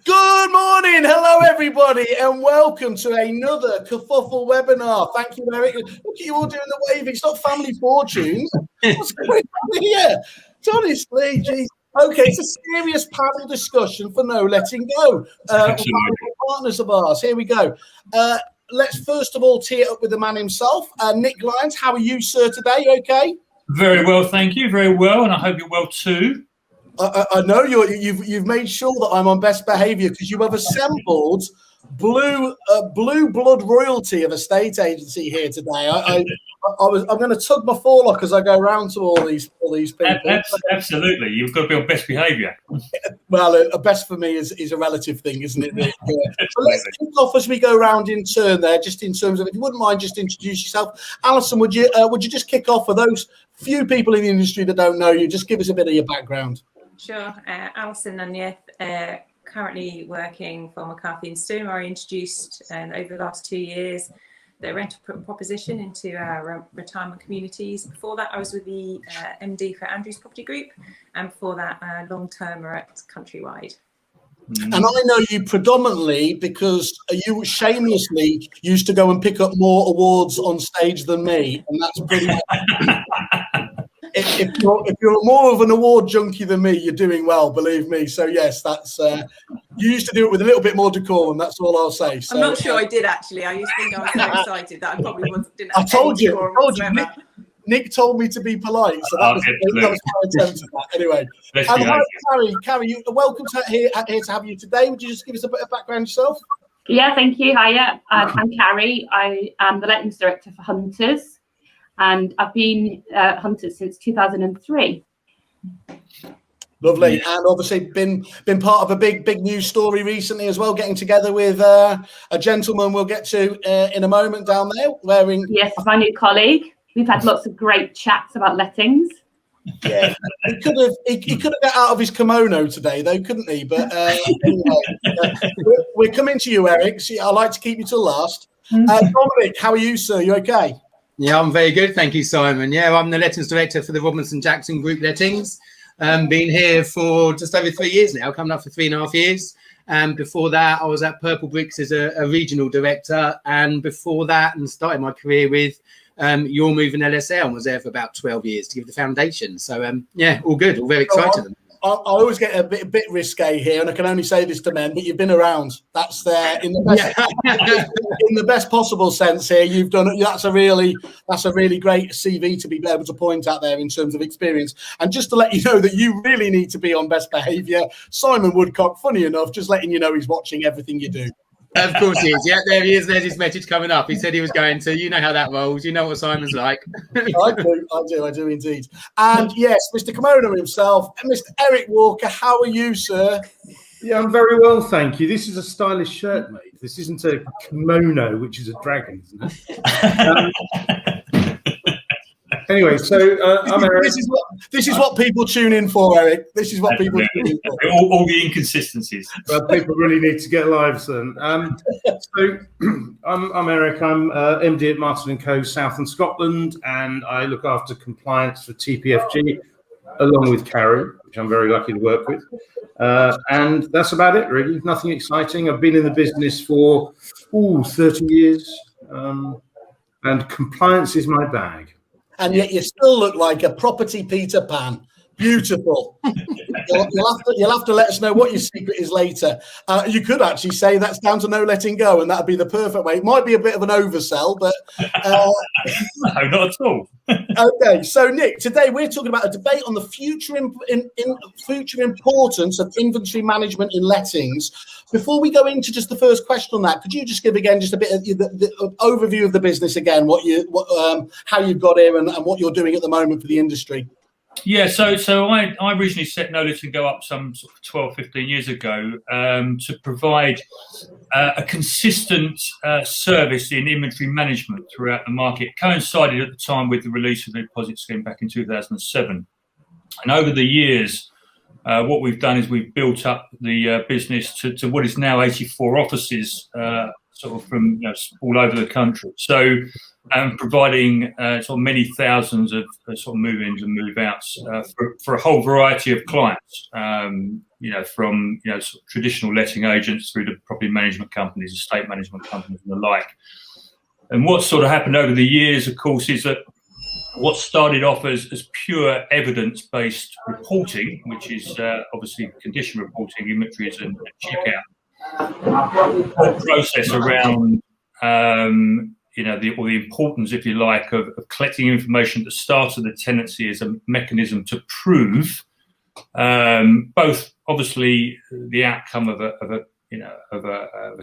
Good morning, hello everybody, and welcome to another Kerfuffle webinar. Thank you, Eric. Look at you all doing the waving. It's not family fortunes. What's going on here? Honestly, geez. Okay, it's a serious panel discussion for No Letting Go. Partners of ours. Here we go. Let's first of all tee it up with the man himself, Nick Lyons. How are you, sir, today? You okay? Very well, thank you. Very well, and I hope you're well too. I know you've made sure that I'm on best behaviour because you have assembled blue blood royalty of a state agency here today. I'm going to tug my forelock as I go around to all these people. Absolutely, you've got to be on best behaviour. Well, best for me is a relative thing, isn't it? So let's kick off as we go around in turn there, just in terms of, if you wouldn't mind, just introduce yourself. Alison, would you just kick off for those few people in the industry that don't know you? Just give us a bit of your background. Sure. Alison Nunez, currently working for McCarthy & Stone, where I introduced over the last 2 years the rental proposition into our retirement communities. Before that, I was with the MD for Andrews Property Group, and before that, long-termer at Countrywide. And I know you predominantly because you shamelessly used to go and pick up more awards on stage than me, and that's pretty much... If you're more of an award junkie than me, you're doing well, believe me. So yes, that's you used to do it with a little bit more decorum. That's all I'll say. So, I'm not sure I did actually. I used to think I was so excited that I probably didn't. I told you. Nick told me to be polite, so that was my attempt at that. Anyway, Carrie, welcome here to have you today. Would you just give us a bit of background yourself? Yeah, thank you. Hiya, I'm Carrie. I am the Lettings Director for Hunters. And I've been Hunters since 2003. Lovely, and obviously been part of a big news story recently as well. Getting together with a gentleman we'll get to in a moment down there, wearing my new colleague. We've had lots of great chats about lettings. Yeah, he could have got out of his kimono today, though, couldn't he? But anyway, we're coming to you, Eric. See, I like to keep you till last. Dominic, how are you, sir? You okay? Yeah, I'm very good. Thank you, Simon. Yeah, I'm the Lettings Director for the Robinson Jackson Group Lettings. Been here for just over 3 years now, coming up for 3.5 years. And before that, I was at Purple Bricks as a regional director. And before that, and started my career with Your Move and LSL, and was there for about 12 years to give the foundation. So, yeah, all good. All very excited. I always get a bit risque here, and I can only say this to men, but you've been around. That's there in the best possible sense here. You've done it. That's a really great CV to be able to point out there in terms of experience. And just to let you know that you really need to be on best behaviour. Simon Woodcock, funny enough, just letting you know he's watching everything you do. Of course he is. Yeah, there he is. There's his message coming up. He said he was going to. You know how that rolls. You know what Simon's like. I do indeed. And yes, Mr. Kimono himself, Mr. Eric Walker, how are you, sir? Yeah, I'm very well, thank you. This is a stylish shirt, mate. This isn't a kimono, which is a dragon, isn't it? Anyway, so I'm Eric. This is what people tune in for, Eric. This is what people tune in for. All the inconsistencies. Well, people really need to get live soon. So I'm Eric. I'm MD at Martin & Co. South and Scotland, and I look after compliance for TPFG, along with Carrie, which I'm very lucky to work with. And that's about it, really. Nothing exciting. I've been in the business for 30 years, and compliance is my bag. And yet you still look like a property Peter Pan. Beautiful. You'll have to let us know what your secret is later. You could actually say that's down to No Letting Go, and that'd be the perfect way. It might be a bit of an oversell, but no, not at all. Okay, so Nick, today we're talking about a debate on the future importance of inventory management in lettings. Before we go into just the first question on that, could you just give again just a bit of the overview of the business again, how you got here and what you're doing at the moment for the industry? Yeah, so I originally set No Letting Go up some sort of 12, 15 years ago to provide a consistent service in inventory management throughout the market. It coincided at the time with the release of the deposit scheme back in 2007. And over the years, what we've done is we've built up the business to what is now 84 offices, sort of from all over the country. So providing sort of many thousands of sort of move-ins and move-outs for a whole variety of clients. from sort of traditional letting agents through to property management companies, estate management companies, and the like. And what sort of happened over the years, of course, is that what started off as pure evidence-based reporting, which is obviously condition reporting, inventories and checkout, whole process around the importance, if you like, of collecting information at the start of the tenancy as a mechanism to prove both obviously the outcome of a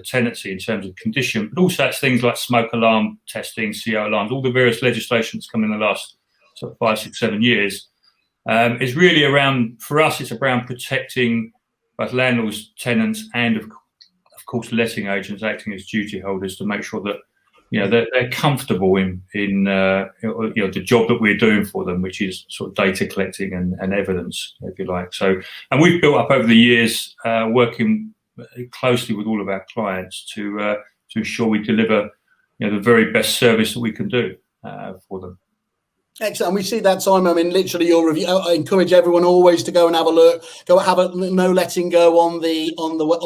tenancy in terms of condition, but also it's things like smoke alarm testing, CO alarms, all the various legislation that's come in the last sort of 5, 6, 7 years. Is really around, for us, it's around protecting both landlords, tenants, and of course letting agents acting as duty holders to make sure that they're comfortable in the job that we're doing for them, which is sort of data collecting and evidence, if you like. So, and we've built up over the years working closely with all of our clients to ensure we deliver the very best service that we can do for them. Excellent. And we see that, Simon. I mean, literally your review. I encourage everyone always to go and have a look. Go have a no letting go on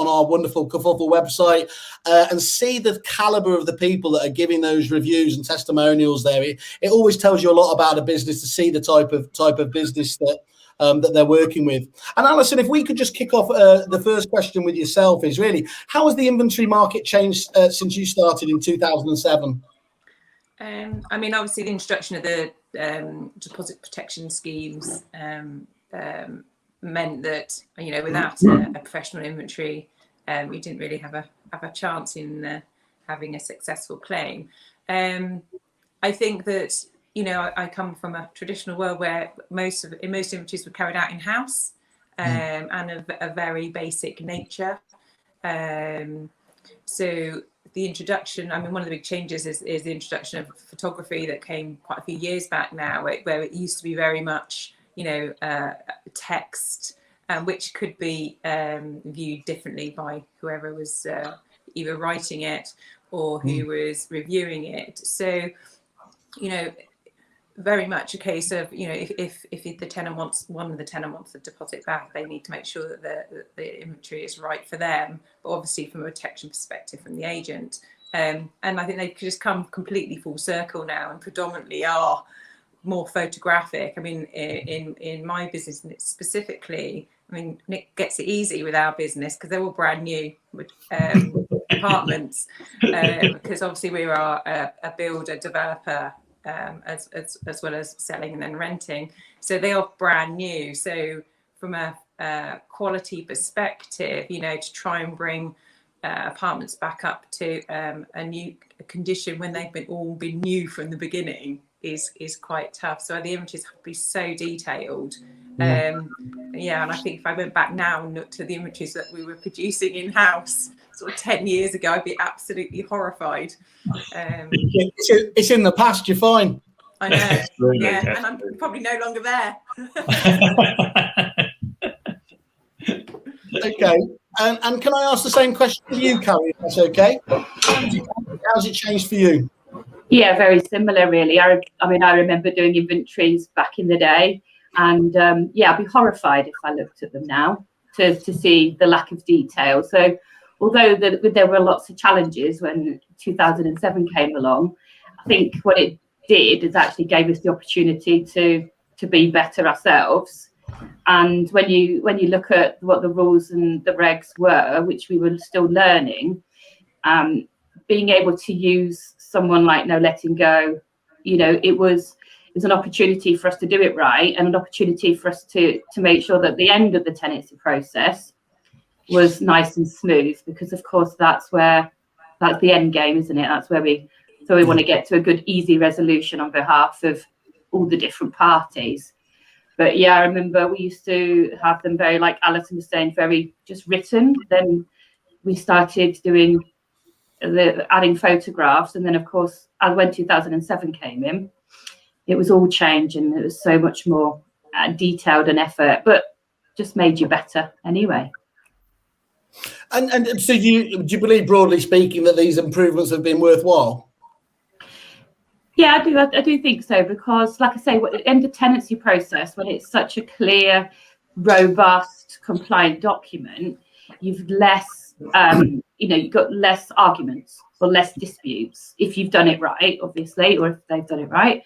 our wonderful Kerfuffle website and see the caliber of the people that are giving those reviews and testimonials there. It always tells you a lot about a business to see the type of business that they're working with. And Alison, if we could just kick off the first question with yourself is really, how has the inventory market changed since you started in 2007? I mean, obviously the introduction of the deposit protection schemes meant that without a professional inventory, you didn't really have a chance in having a successful claim. I think that I come from a traditional world where most inventories were carried out in house and of a very basic nature. So the introduction, I mean, one of the big changes is the introduction of photography that came quite a few years back now, where it used to be very much, text, which could be viewed differently by whoever was either writing it or who was reviewing it. So, very much a case of, if the tenant wants, one of the tenant wants the deposit back, they need to make sure that the inventory is right for them, but obviously from a protection perspective from the agent. And I think they could just come completely full circle now and predominantly are more photographic. I mean, in my business specifically, I mean, Nick gets it easy with our business because they're all brand new apartments, because obviously we are a builder, developer, as well as selling and then renting, so they are brand new. So from a quality perspective, to try and bring apartments back up to a new condition when they've all been new from the beginning is quite tough. So the images have to be so detailed. And I think if I went back now and looked at the images that we were producing in house sort of 10 years ago, I'd be absolutely horrified. It's in the past, you're fine. I know. Yeah, and I'm probably no longer there. Okay. And can I ask the same question to you, Carrie, if that's okay? How's it changed for you? Yeah, very similar, really. I mean, I remember doing inventories back in the day, and I'd be horrified if I looked at them now to see the lack of detail. So although there were lots of challenges when 2007 came along, I think what it did is actually gave us the opportunity to be better ourselves. And when you look at what the rules and the regs were, which we were still learning, being able to use someone like No Letting Go, it was an opportunity for us to do it right, and an opportunity for us to make sure that the end of the tenancy process was nice and smooth, because of course that's the end game, isn't it? That's where we want to get to a good, easy resolution on behalf of all the different parties. But yeah, I remember we used to have them very, like Alison was saying, very just written. Then we started doing adding photographs, and then of course when 2007 came in, it was all changed and it was so much more detailed and effort, but just made you better anyway. And so do you believe, broadly speaking, that these improvements have been worthwhile? Yeah, I do think so, because like I say, in the tenancy process, when it's such a clear, robust, compliant document, you've less, you've got less arguments or less disputes if you've done it right, obviously, or if they've done it right,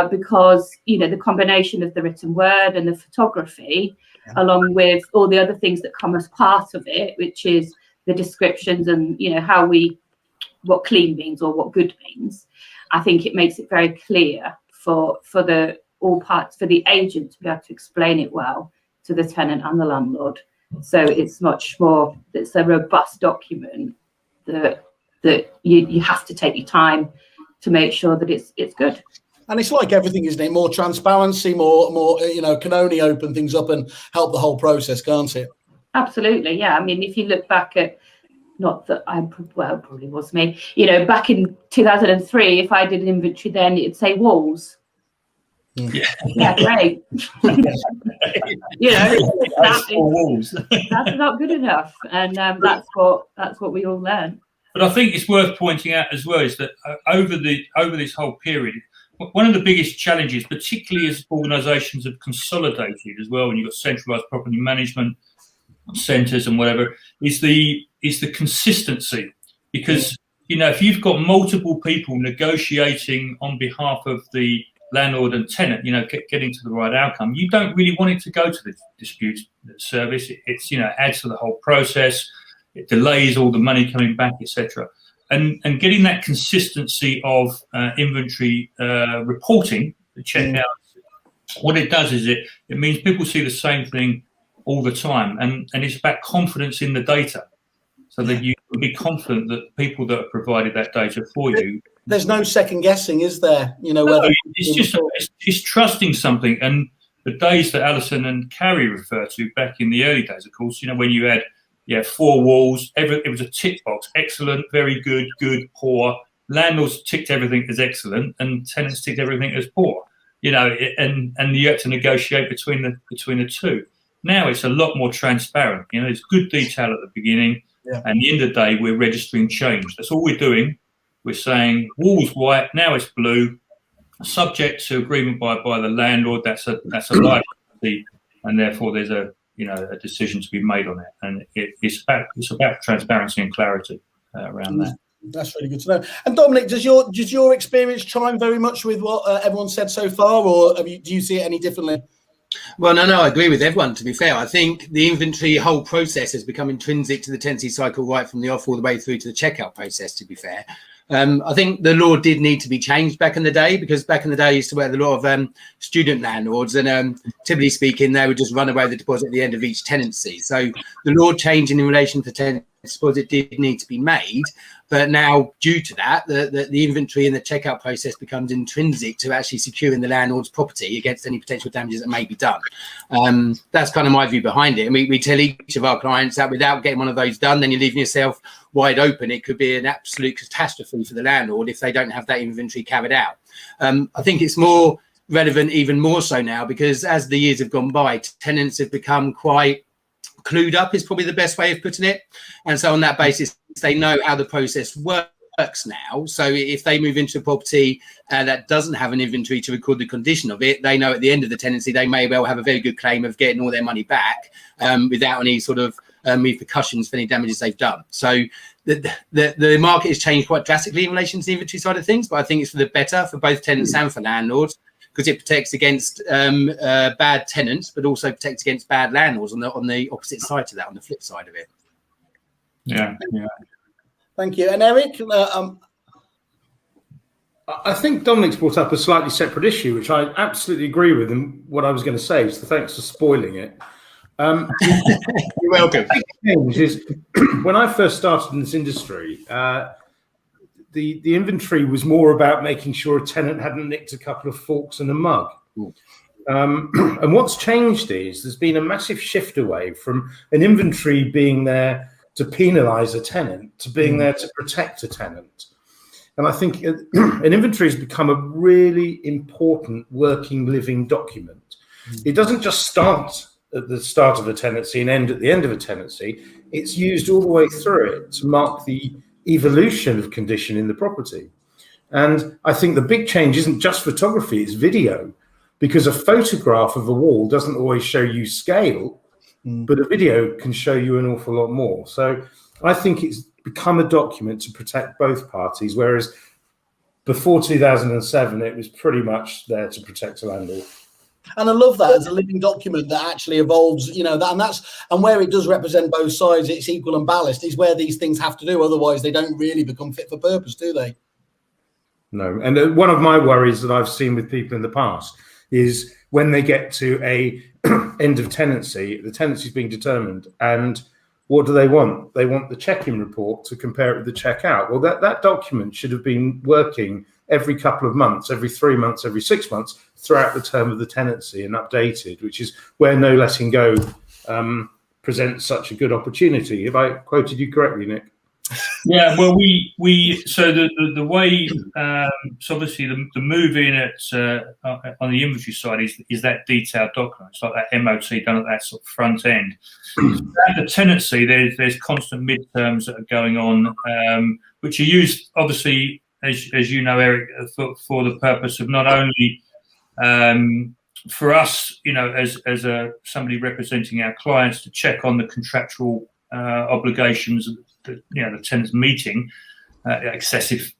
because, the combination of the written word and the photography, along with all the other things that come as part of it, which is the descriptions and, what clean means or what good means, I think it makes it very clear for the agent to be able to explain it well to the tenant and the landlord. So it's a robust document that you have to take your time to make sure that it's good. And it's like everything, isn't it? More transparency, more can only open things up and help the whole process, can't it? Absolutely, yeah. I mean, if you look back at, not that probably was me, back in 2003, if I did an inventory then, it'd say walls. Yeah, great. Walls. That's not good enough, and that's what we all learn. But I think it's worth pointing out as well is that over this whole period, one of the biggest challenges, particularly as organisations have consolidated as well, when you've got centralised property management centres and whatever, is the consistency. Because if you've got multiple people negotiating on behalf of the landlord and tenant, getting to the right outcome, you don't really want it to go to the dispute service. It's adds to the whole process. It delays all the money coming back, etc. And getting that consistency of inventory reporting, the checkouts, what it does is it means people see the same thing all the time, and it's about confidence in the data, so that you can be confident that the people that have provided that data for you. There's no second guessing, is there? It's trusting something. And the days that Alison and Carrie refer to back in the early days, of course, when you had 4 walls, it was a tick box: excellent, very good, good, poor. Landlords ticked everything as excellent, and tenants ticked everything as poor. And you had to negotiate between the two. Now it's a lot more transparent. There's good detail at the beginning, and at the end of the day, we're registering change. That's all we're doing. We're saying walls white, now it's blue, subject to agreement by the landlord. That's a liability, and therefore there's a decision to be made on it. And it's about transparency and clarity around that. That's really good to know. And Dominic, does your experience chime very much with what everyone said so far, or do you see it any differently? Well, no, I agree with everyone, to be fair. I think the inventory whole process has become intrinsic to the tenancy cycle right from the off all the way through to the checkout process, to be fair. I think the law did need to be changed back in the day, because back in the day I used to work with a lot of student landlords, and typically speaking, they would just run away with the deposit at the end of each tenancy. So the law changing in relation to tenancy deposit did need to be made. But now, due to that, the inventory and the checkout process becomes intrinsic to actually securing the landlord's property against any potential damages that may be done. That's kind of my view behind it. And we tell each of our clients that without getting one of those done, then you're leaving yourself wide open. It could be an absolute catastrophe for the landlord if they don't have that inventory carried out. I think it's more relevant, even more so now, because as the years have gone by, tenants have become quite clued up, is probably the best way of putting it. And so on that basis, they know how the process works now. So if they move into a property that doesn't have an inventory to record the condition of it, they know at the end of the tenancy, they may well have a very good claim of getting all their money back without any sort of repercussions for any damages they've done. So the market has changed quite drastically in relation to the inventory side of things, but I think it's for the better for both tenants and for landlords, because it protects against bad tenants, but also protects against bad landlords on the opposite side to that, on the flip side of it. Yeah. Thank you. And Eric? I think Dominic's brought up a slightly separate issue, which I absolutely agree with, and what I was going to say, so thanks for spoiling it. You're welcome. The big change is, when I first started in this industry, the inventory was more about making sure a tenant hadn't nicked a couple of forks and a mug. And what's changed is there's been a massive shift away from an inventory being there to penalise a tenant to being there to protect a tenant. And I think an inventory has become a really important working, living document. It doesn't just start at the start of a tenancy and end at the end of a tenancy. It's used all the way through it to mark the evolution of condition in the property. And I think the big change isn't just photography, it's video. because a photograph of a wall doesn't always show you scale, but a video can show you an awful lot more. So I think it's become a document to protect both parties, whereas before 2007, it was pretty much there to protect a landlord. And I love that as a living document that actually evolves, you know, and where it does represent both sides, it's equal and balanced, is where these things have to do. Otherwise, they don't really become fit for purpose, do they? No. And one of my worries that I've seen with people in the past is when they get to a end of tenancy, the tenancy is being determined, and what do they want? They want the check-in report to compare it with the check-out. Well, that document should have been working every couple of months, every 3 months, every 6 months throughout the term of the tenancy and updated, which is where no letting go presents such a good opportunity. Have I quoted you correctly, Nick? Yeah, well, so the way, so obviously the move in on the inventory side is that detailed document. It's like that MOT done at that sort of front end. At the tenancy, there's constant midterms that are going on, which are used obviously, as you know, Eric, for the purpose of not only for us, you know, as somebody representing our clients, to check on the contractual obligations that, you know, the tenant's meeting, excessive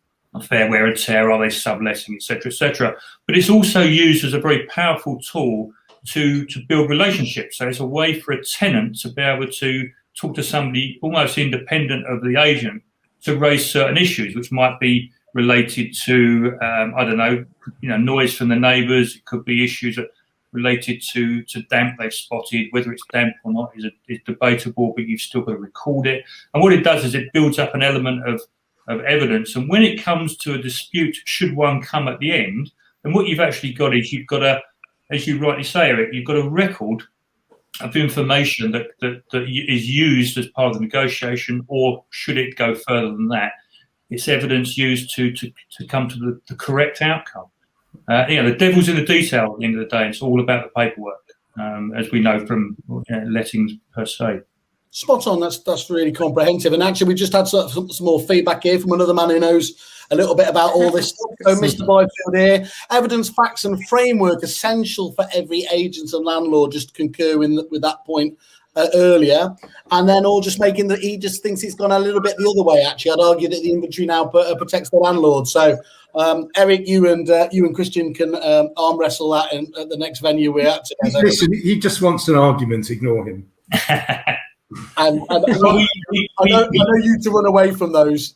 fair wear and tear, are they subletting, etc. But it's also used as a very powerful tool to build relationships. So it's a way for a tenant to be able to talk to somebody almost independent of the agent to raise certain issues, which might be related to I don't know, you know, noise from the neighbours. It could be issues that related to damp they've spotted. Whether it's damp or not is debatable, but you've still got to record it. And what it does is it builds up an element of evidence. And when it comes to a dispute, should one come at the end, then what you've actually got is you've got as you rightly say, Eric, you've got a record of information that is used as part of the negotiation, or should it go further than that, it's evidence used to come to the correct outcome. You know, the devil's in the detail at the end of the day. It's all about the paperwork, as we know from lettings per se. Spot on. That's really comprehensive. And actually, we just had some more feedback here from another man who knows a little bit about all this stuff. So, Mr. Byfield here, evidence, facts, and framework essential for every agent and landlord. Just concur with that point earlier, and then all just making that he just thinks it's gone a little bit the other way. Actually, I'd argue that the inventory now protects the landlord. So, Eric, you and Christian can arm wrestle that at the next venue we're at together. Listen, he just wants an argument. Ignore him. And I know you to run away from those.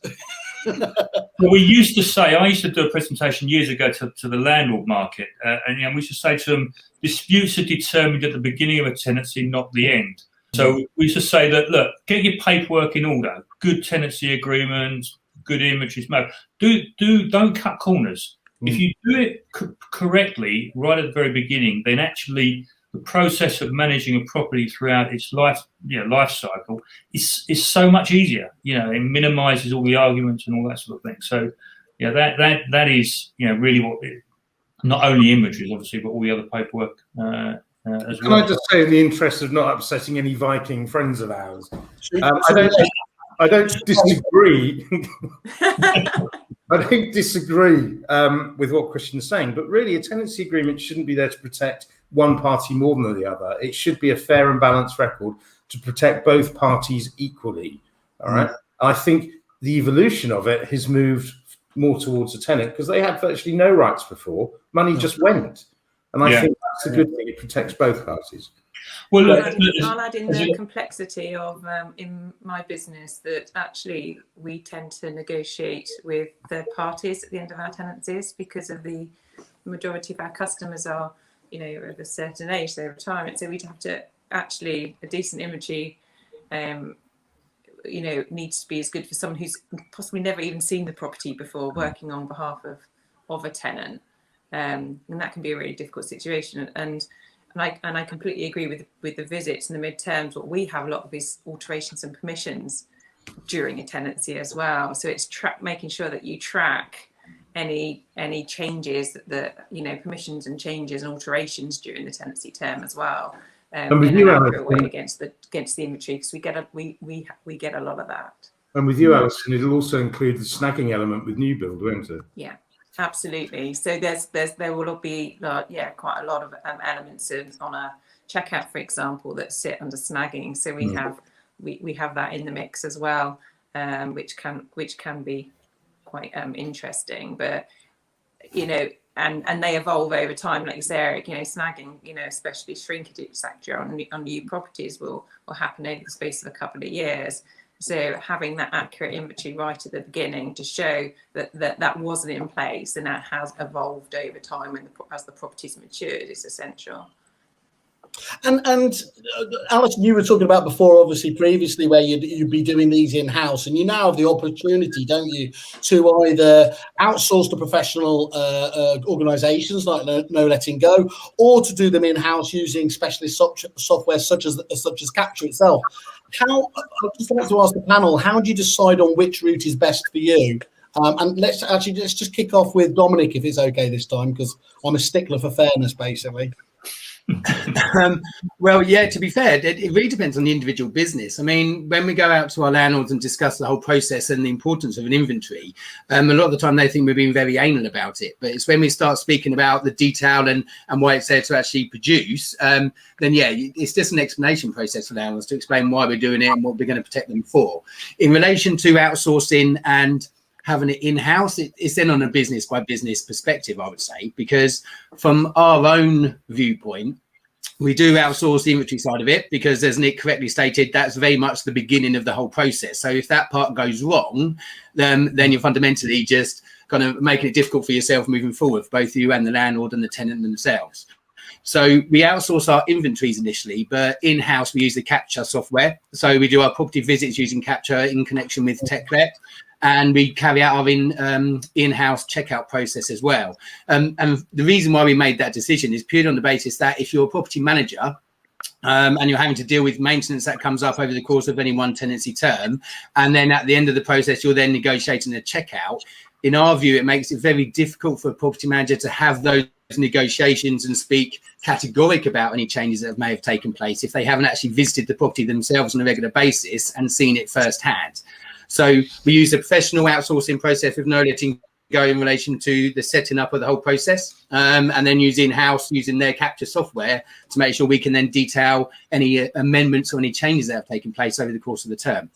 Well, I used to do a presentation years ago to the landlord market, and we used to say to them, disputes are determined at the beginning of a tenancy, not the end. So we used to say that, look, get your paperwork in order, good tenancy agreements, good inventories. Don't cut corners. If you do it correctly right at the very beginning, then actually the process of managing a property throughout its life cycle is so much easier. You know, it minimises all the arguments and all that sort of thing. So, yeah, that is, you know, really what not only inventories obviously, but all the other paperwork as well. Can I just say, in the interest of not upsetting any Viking friends of ours, I don't disagree. I don't disagree with what Christian's saying, but really a tenancy agreement shouldn't be there to protect one party more than the other. It should be a fair and balanced record to protect both parties equally. All right. I think the evolution of it has moved more towards a tenant because they had virtually no rights before. Money just went. And I think that's a good thing. It protects both parties. Well, I'll add in the complexity of in my business that actually we tend to negotiate with third parties at the end of our tenancies because of the majority of our customers are, you know, of a certain age, their retirement. So we'd have to actually, a decent inventory, you know, needs to be as good for someone who's possibly never even seen the property before, working on behalf of a tenant. And that can be a really difficult situation. And I completely agree with the visits and the midterms. What we have a lot of is alterations and permissions during a tenancy as well. So it's making sure that you track any changes that you know, permissions and changes and alterations during the tenancy term as well. And with you, Alison, against the inventory, because we get a lot of that. And with you, Alison, it'll also include the snagging element with new build, won't it? Yeah. Absolutely. So there will be quite a lot of elements on a checkout, for example, that sit under snagging. So we have that in the mix as well, which can be quite interesting. But and they evolve over time, like you say, Eric. Snagging, especially shrinkage, etc. on new properties will happen over the space of a couple of years. So having that accurate inventory right at the beginning to show that wasn't in place and that has evolved over time and as the property's matured is essential. And Alison, you were talking about before, obviously previously, where you'd be doing these in-house, and you now have the opportunity, don't you, to either outsource to professional organisations like No Letting Go, or to do them in-house using specialist software such as Capture itself. I'd just like to ask the panel, how do you decide on which route is best for you? And let's just kick off with Dominic, if it's okay this time, because I'm a stickler for fairness, basically. Well, yeah, to be fair, it really depends on the individual business. I mean, when we go out to our landlords and discuss the whole process and the importance of an inventory, a lot of the time they think we're being very anal about it. But it's when we start speaking about the detail and why it's there to actually produce, then yeah, it's just an explanation process for landlords to explain why we're doing it and what we're going to protect them for. In relation to outsourcing and having it in-house, it's then on a business by business perspective, I would say, because from our own viewpoint, we do outsource the inventory side of it because, as Nick correctly stated, that's very much the beginning of the whole process. So if that part goes wrong, then you're fundamentally just kind of making it difficult for yourself moving forward, both you and the landlord and the tenant themselves. So we outsource our inventories initially, but in-house we use the Capture software. So we do our property visits using Capture in connection with TechCorrect. And we carry out our in-house checkout process as well. And the reason why we made that decision is purely on the basis that if you're a property manager and you're having to deal with maintenance that comes up over the course of any one tenancy term, and then at the end of the process, you're then negotiating a checkout, in our view, it makes it very difficult for a property manager to have those negotiations and speak categoric about any changes that may have taken place if they haven't actually visited the property themselves on a regular basis and seen it firsthand. So we use a professional outsourcing process with No Letting Go in relation to the setting up of the whole process, and then using their Capture software to make sure we can then detail any amendments or any changes that have taken place over the course of the term.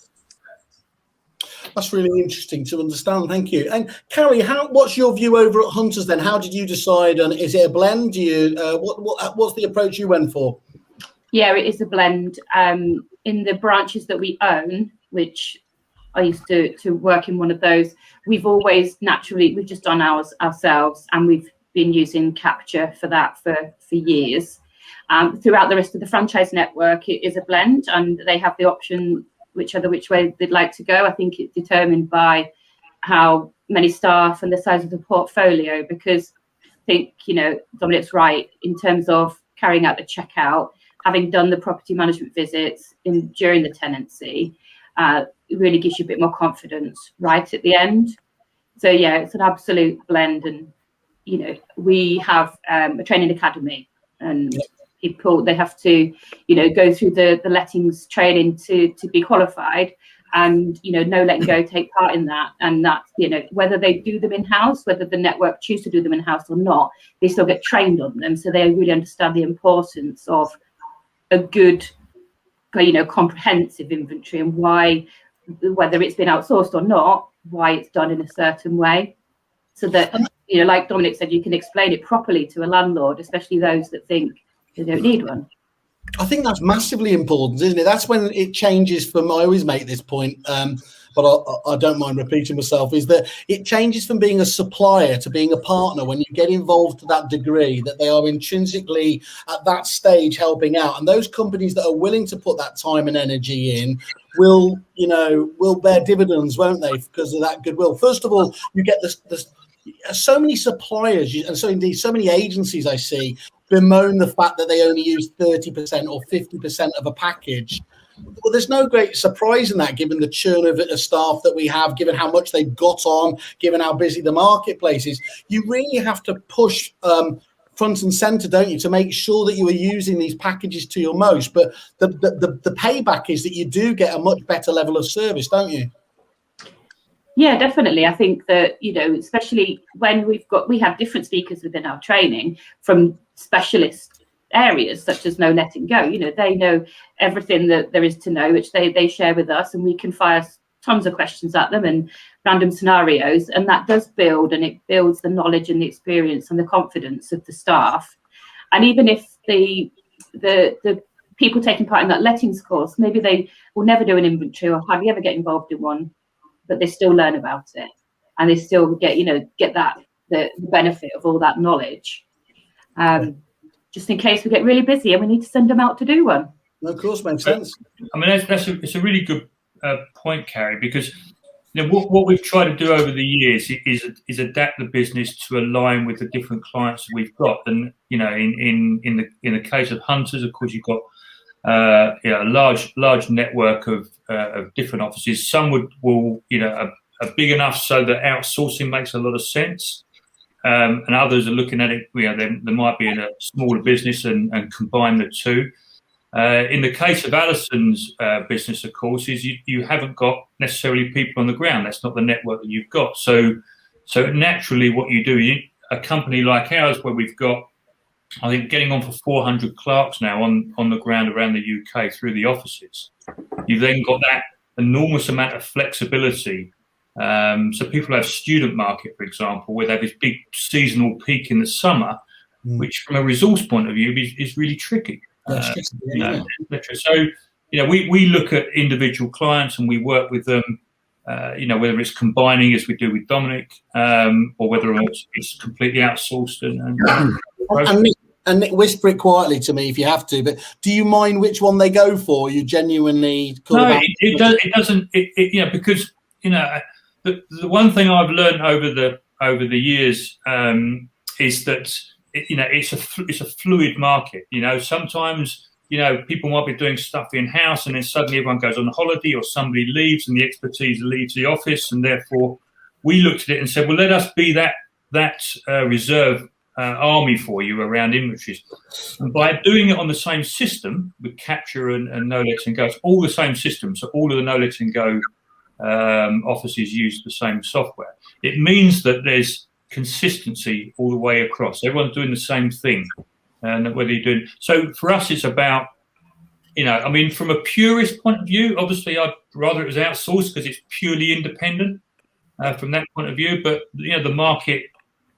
That's really interesting to understand. Thank you. And Carrie, what's your view over at Hunters then? How did you decide? And is it a blend? What's the approach you went for? Yeah, it is a blend. In the branches that we own, which I used to work in one of those, we've just done ours ourselves, and we've been using Capture for that for years. Throughout the rest of the franchise network, it is a blend, and they have the option which way they'd like to go. I think it's determined by how many staff and the size of the portfolio, because I think, Dominic's right in terms of carrying out the checkout, having done the property management visits during the tenancy, it really gives you a bit more confidence right at the end. So yeah, it's an absolute blend. And we have a training academy, and people, they have to go through the lettings training to be qualified, and No Letting Go take part in that. And that whether they do them in-house, whether the network choose to do them in-house or not, they still get trained on them, so they really understand the importance of a good comprehensive inventory, and why, whether it's been outsourced or not, why it's done in a certain way, so that like Dominic said, you can explain it properly to a landlord, especially those that think they don't need one. I think that's massively important, isn't it? That's when it changes from, I always make this point, but I don't mind repeating myself, is that it changes from being a supplier to being a partner when you get involved to that degree that they are intrinsically at that stage helping out. And those companies that are willing to put that time and energy in will bear dividends, won't they, because of that goodwill. First of all, you get so many suppliers, and so indeed so many agencies I see bemoan the fact that they only use 30% or 50% of a package. Well, there's no great surprise in that, given the churn of staff that we have, given how much they've got on, given how busy the marketplace is. You really have to push front and center, don't you, to make sure that you are using these packages to your most. But the payback is that you do get a much better level of service, don't you? Yeah, definitely. I think that, especially when we have different speakers within our training from specialist areas such as No Letting Go. They know everything that there is to know, which they share with us, and we can fire tons of questions at them and random scenarios, and that does build, and it builds the knowledge and the experience and the confidence of the staff. And even if the people taking part in that lettings course, maybe they will never do an inventory or hardly ever get involved in one, but they still learn about it, and they still get the benefit of all that knowledge, just in case we get really busy and we need to send them out to do one. No, of course, makes sense. I mean, it's a really good point, Carrie, because what we've tried to do over the years is adapt the business to align with the different clients that we've got. And in the case of hunters, of course, you've got a large network of different offices. Some are big enough so that outsourcing makes a lot of sense, and others are looking at it. They might be in a smaller business and combine the two. In the case of Alison's business, of course, is you haven't got necessarily people on the ground. That's not the network that you've got. So naturally, what you do, a company like ours, where we've got, I think, getting on for 400 clerks now on the ground around the UK through the offices. You've then got that enormous amount of flexibility. So people have student market, for example, where they have this big seasonal peak in the summer, which from a resource point of view is really tricky. So we look at individual clients and we work with them, whether it's combining as we do with Dominic, or whether it's completely outsourced. And Nick, whisper it quietly to me if you have to, but do you mind which one they go for? You genuinely it doesn't, because the one thing I've learned over the years is that it's a fluid market. Sometimes people might be doing stuff in house, and then suddenly everyone goes on holiday or somebody leaves, and the expertise leaves the office, and therefore we looked at it and said, well, let us be that reserve army for you around inventories. And by doing it on the same system with Capture and No Letting Go, it's all the same system. So all of the No Letting Go offices use the same software. It means that there's consistency all the way across. Everyone's doing the same thing, and whether you're doing. So for us, it's about, from a purist point of view, obviously I'd rather it was outsourced because it's purely independent from that point of view. But the market,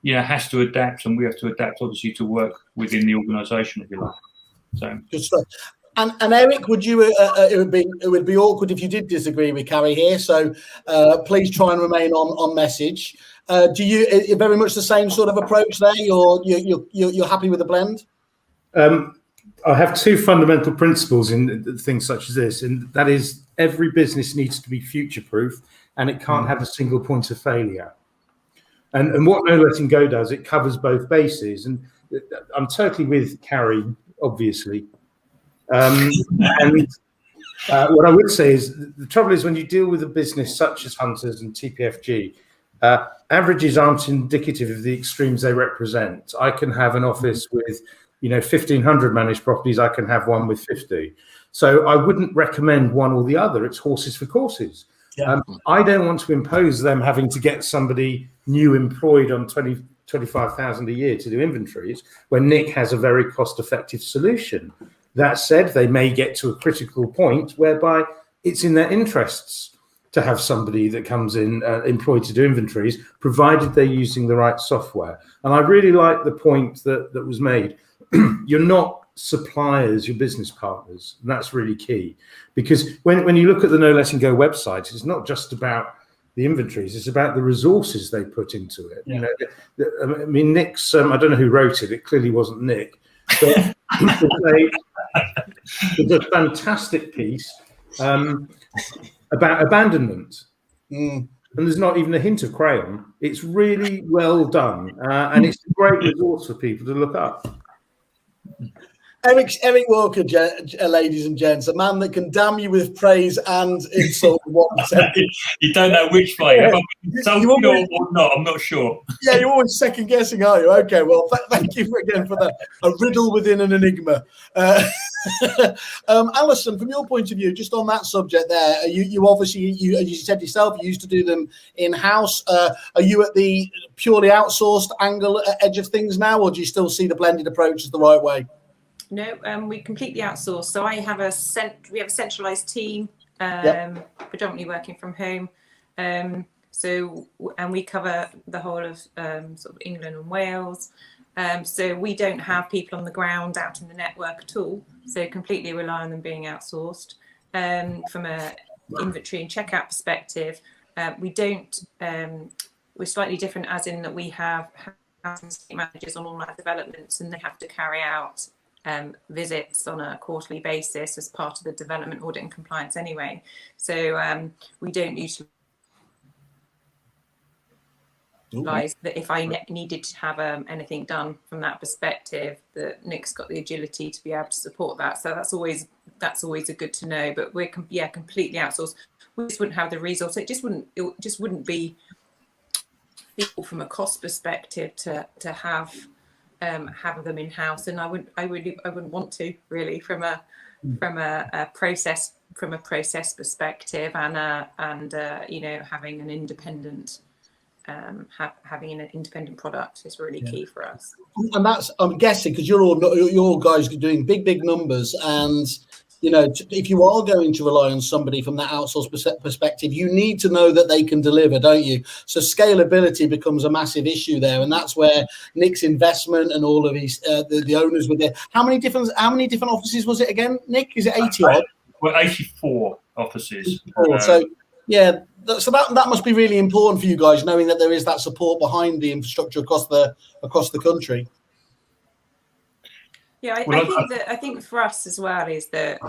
has to adapt, and we have to adapt, obviously, to work within the organisation, if you like. So good stuff. And Eric, would you? It would be awkward if you did disagree with Carrie here. So please try and remain on message. Do you very much the same sort of approach there? You're happy with the blend? I have two fundamental principles in things such as this, and that is every business needs to be future-proof, and it can't have a single point of failure. And what No Letting Go does, it covers both bases. And I'm totally with Carrie, obviously. And what I would say is the trouble is when you deal with a business such as Hunters and TPFG, averages aren't indicative of the extremes they represent. I can have an office with 1,500 managed properties. I can have one with 50. So I wouldn't recommend one or the other. It's horses for courses. Yeah. I don't want to impose them having to get somebody new employed on 25,000 a year to do inventories when Nick has a very cost-effective solution. That said, they may get to a critical point whereby it's in their interests to have somebody that comes in employed to do inventories, provided they're using the right software. And I really like the point that was made. You're not suppliers, you're business partners. And that's really key. Because when you look at the No Letting Go website, it's not just about the inventories, it's about the resources they put into it. Yeah. Nick's, I don't know who wrote it, it clearly wasn't Nick, but it's a fantastic piece about abandonment. And there's not even a hint of crayon. It's really well done, and it's a great resource for people to look up. Eric Walker, ladies and gents, a man that can damn you with praise and insult in one sentence. You don't know which way. Yeah. Have I been insulted or not? I'm not sure. Yeah, you're always second guessing, are you? Okay, well, thank you again for that. A riddle within an enigma. Alison, from your point of view, just on that subject there, you obviously, as you said yourself, you used to do them in-house. Are you at the purely outsourced angle edge of things now, or do you still see the blended approach as the right way? No, we completely outsource. So I have we have a centralized team, predominantly working from home. And we cover the whole of sort of England and Wales. So we don't have people on the ground out in the network at all. So completely rely on them being outsourced. From a inventory and checkout perspective, we don't. We're slightly different, as in that we have managers on all our developments, and they have to carry out visits on a quarterly basis as part of the development audit and compliance anyway. So we don't usually realise that if I needed to have anything done from that perspective, that Nick's got the agility to be able to support that. So that's always a good to know. But we're completely outsourced. We just wouldn't have the resource. It just wouldn't be feasible from a cost perspective to have them in house, and I wouldn't want to, really, from a process perspective, and having an independent product is really key for us. And that's, I'm guessing, because you're guys doing big numbers, and if you are going to rely on somebody from that outsourced perspective, you need to know that they can deliver, don't you? So scalability becomes a massive issue there, and that's where Nick's investment and all of his the owners were there. How many different offices was it again, Nick? Is it 80 odd? Well, 84 offices. 84. So that must be really important for you guys, knowing that there is that support behind the infrastructure across the country. Yeah, I think for us as well is that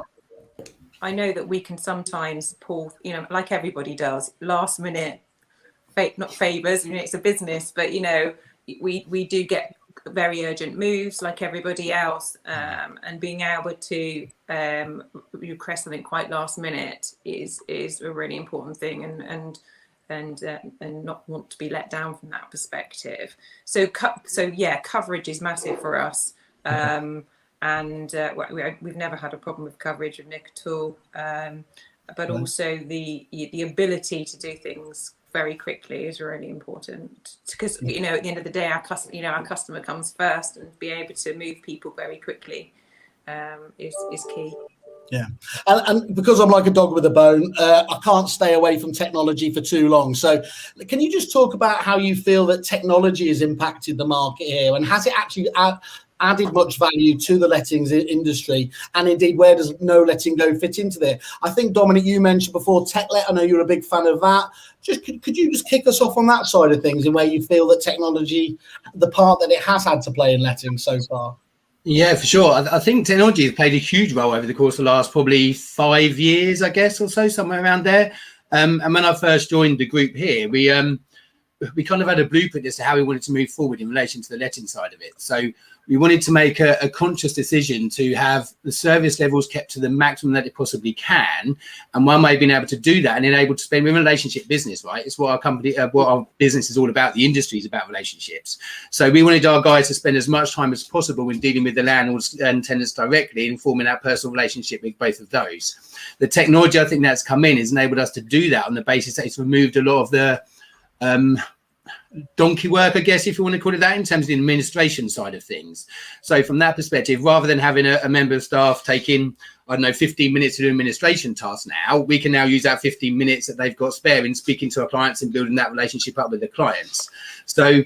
I know that we can sometimes pull, like everybody does, last minute, not favours. It's a business, but we do get very urgent moves like everybody else, and being able to request something quite last minute is a really important thing, and not want to be let down from that perspective. So coverage is massive for us. We've never had a problem with coverage with Nick at all, but also the ability to do things very quickly is really important, because at the end of the day, our customer comes first, and be able to move people very quickly is key. Yeah, and because I'm like a dog with a bone, I can't stay away from technology for too long. So can you just talk about how you feel that technology has impacted the market here, and has it actually added much value to the lettings industry, and indeed where does no letting go fit into there? I think, Dominic, you mentioned before TechLet. I know you're a big fan of that. Just could you just kick us off on that side of things, and where you feel that technology, the part that it has had to play in letting so far? Yeah, for sure. I think technology has played a huge role over the course of the last probably 5 years, I guess, or so, somewhere around there. And when I first joined the group here, we kind of had a blueprint as to how we wanted to move forward in relation to the letting side of it. So we wanted to make a conscious decision to have the service levels kept to the maximum that it possibly can. And one way of being able to do that and able to spend with relationship business, right? It's what our business is all about. The industry is about relationships. So we wanted our guys to spend as much time as possible in dealing with the landlords and tenants directly and forming that personal relationship with both of those. The technology, I think, that's come in has enabled us to do that on the basis that it's removed a lot of the donkey work, I guess, if you want to call it that, in terms of the administration side of things. So from that perspective, rather than having a member of staff taking, 15 minutes to do administration tasks now, we can now use that 15 minutes that they've got spare in speaking to our clients and building that relationship up with the clients. So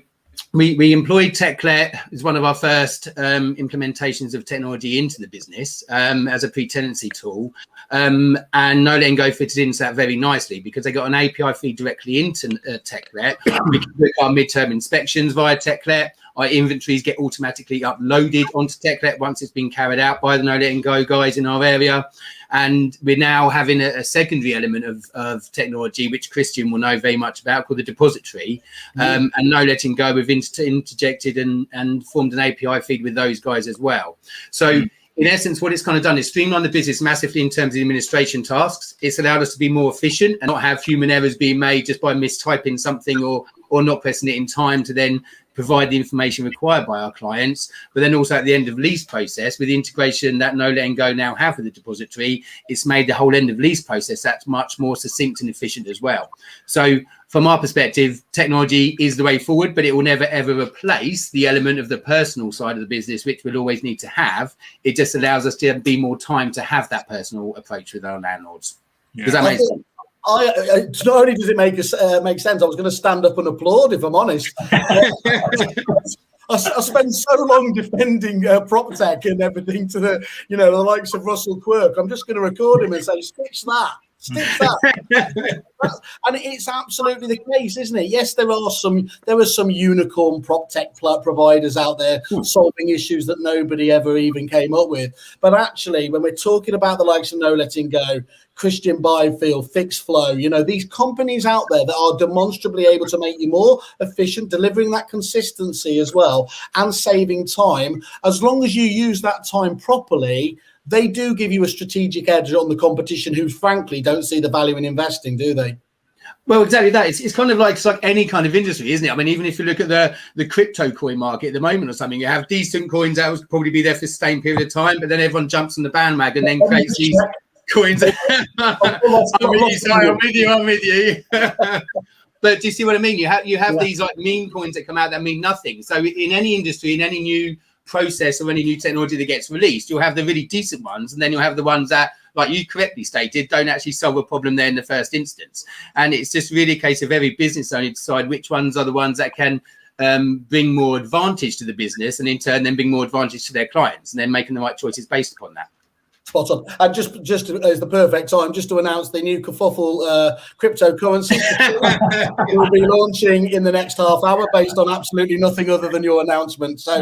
we employed TechLet as one of our first implementations of technology into the business as a pre-tenancy tool. And No Letting Go fitted into that very nicely, because they got an API feed directly into TechLet. We can book our midterm inspections via TechLet. Our inventories get automatically uploaded onto TechLet once it's been carried out by the No Letting Go guys in our area. And we're now having a secondary element of technology, which Christian will know very much about, called the depository. And No Letting Go, we've interjected and formed an API feed with those guys as well. So in essence, what it's kind of done is streamline the business massively in terms of administration tasks. It's allowed us to be more efficient and not have human errors being made just by mistyping something or not pressing it in time to then provide the information required by our clients. But then also at the end of lease process, with the integration that No Letting Go now have with the depository, it's made the whole end of lease process that's much more succinct and efficient as well. So from our perspective, technology is the way forward, but it will never ever replace the element of the personal side of the business, which we'll always need to have. It just allows us to be more time to have that personal approach with our landlords. Yeah. Does that make sense? Not only does it make sense, I was going to stand up and applaud, if I'm honest. I spend so long defending prop tech and everything to the likes of Russell Quirk. I'm just going to record him and say, stitch that. And it's absolutely the case, isn't it? Yes, there are some unicorn prop tech providers out there solving issues that nobody ever even came up with. But actually, when we're talking about the likes of No Letting Go, Christian Byfield, Fixflow, these companies out there that are demonstrably able to make you more efficient, delivering that consistency as well and saving time, as long as you use that time properly, they do give you a strategic edge on the competition who, frankly, don't see the value in investing, do they? Well, exactly that. It's kind of like any kind of industry, isn't it? I mean, even if you look at the crypto coin market at the moment or something, you have decent coins that will probably be there for a sustained period of time, but then everyone jumps on the bandwagon and then creates these coins. I'm with you. But do you see what I mean? You have these like meme coins that come out that mean nothing. So in any industry, in any new process or any new technology that gets released, you'll have the really decent ones, and then you'll have the ones that, like you correctly stated, don't actually solve a problem there in the first instance. And it's just really a case of every business owner to decide which ones are the ones that can bring more advantage to the business, and in turn then bring more advantage to their clients, and then making the right choices based upon that. Spot on. And just as the perfect time, just to announce the new Kerfuffle cryptocurrency will be launching in the next half hour based on absolutely nothing other than your announcement. So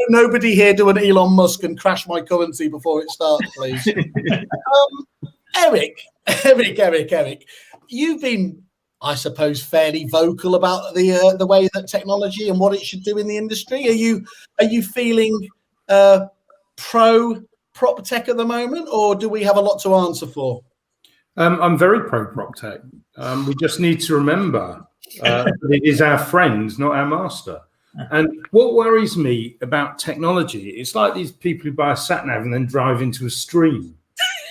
nobody here do an Elon Musk and crash my currency before it starts, please. Eric, you've been, I suppose, fairly vocal about the way that technology and what it should do in the industry. Are you feeling pro prop tech at the moment, or do we have a lot to answer for? I'm very pro prop tech. We just need to remember that it is our friend, not our master. And what worries me about technology, it's like these people who buy a sat nav and then drive into a stream.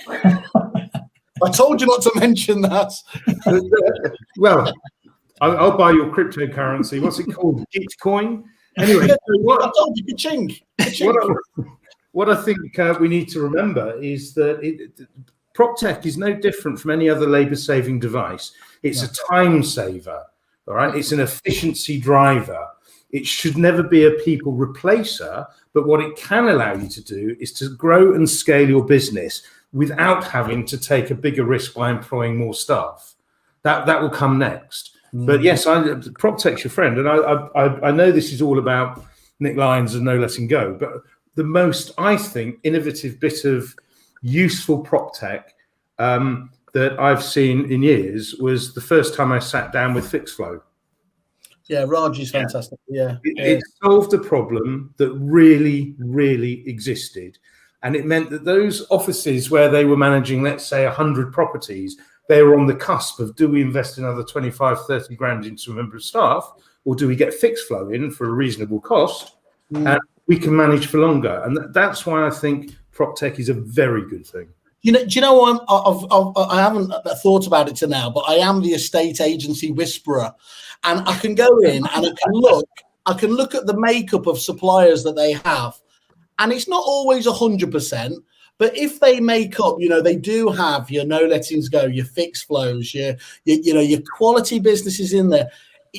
I told you not to mention that. Well, I'll buy your cryptocurrency. What's it called? Gitcoin? Anyway, I told you, ka-ching. What I think we need to remember is that prop tech is no different from any other labor-saving device. It's a time saver, all right? It's an efficiency driver. It should never be a people replacer, but what it can allow you to do is to grow and scale your business without having to take a bigger risk by employing more staff. That will come next. But yes, prop tech's your friend, and I know this is all about Nick Lyons and No Letting Go, but the most, I think, innovative bit of useful prop tech that I've seen in years was the first time I sat down with Fixflow. Yeah, Raji's fantastic. Yeah. It solved a problem that really, really existed. And it meant that those offices where they were managing, let's say, 100 properties, they were on the cusp of, do we invest another 25, 30 grand into a member of staff, or do we get Fixflow in for a reasonable cost? And we can manage for longer. And that's why I think prop tech is a very good thing. Do you know, I haven't thought about it till now, but I am the estate agency whisperer, and I can go in and I can look at the makeup of suppliers that they have, and it's not always 100%. But if they make up, they do have your No Lettings Go, your Fixflows, your quality businesses in there.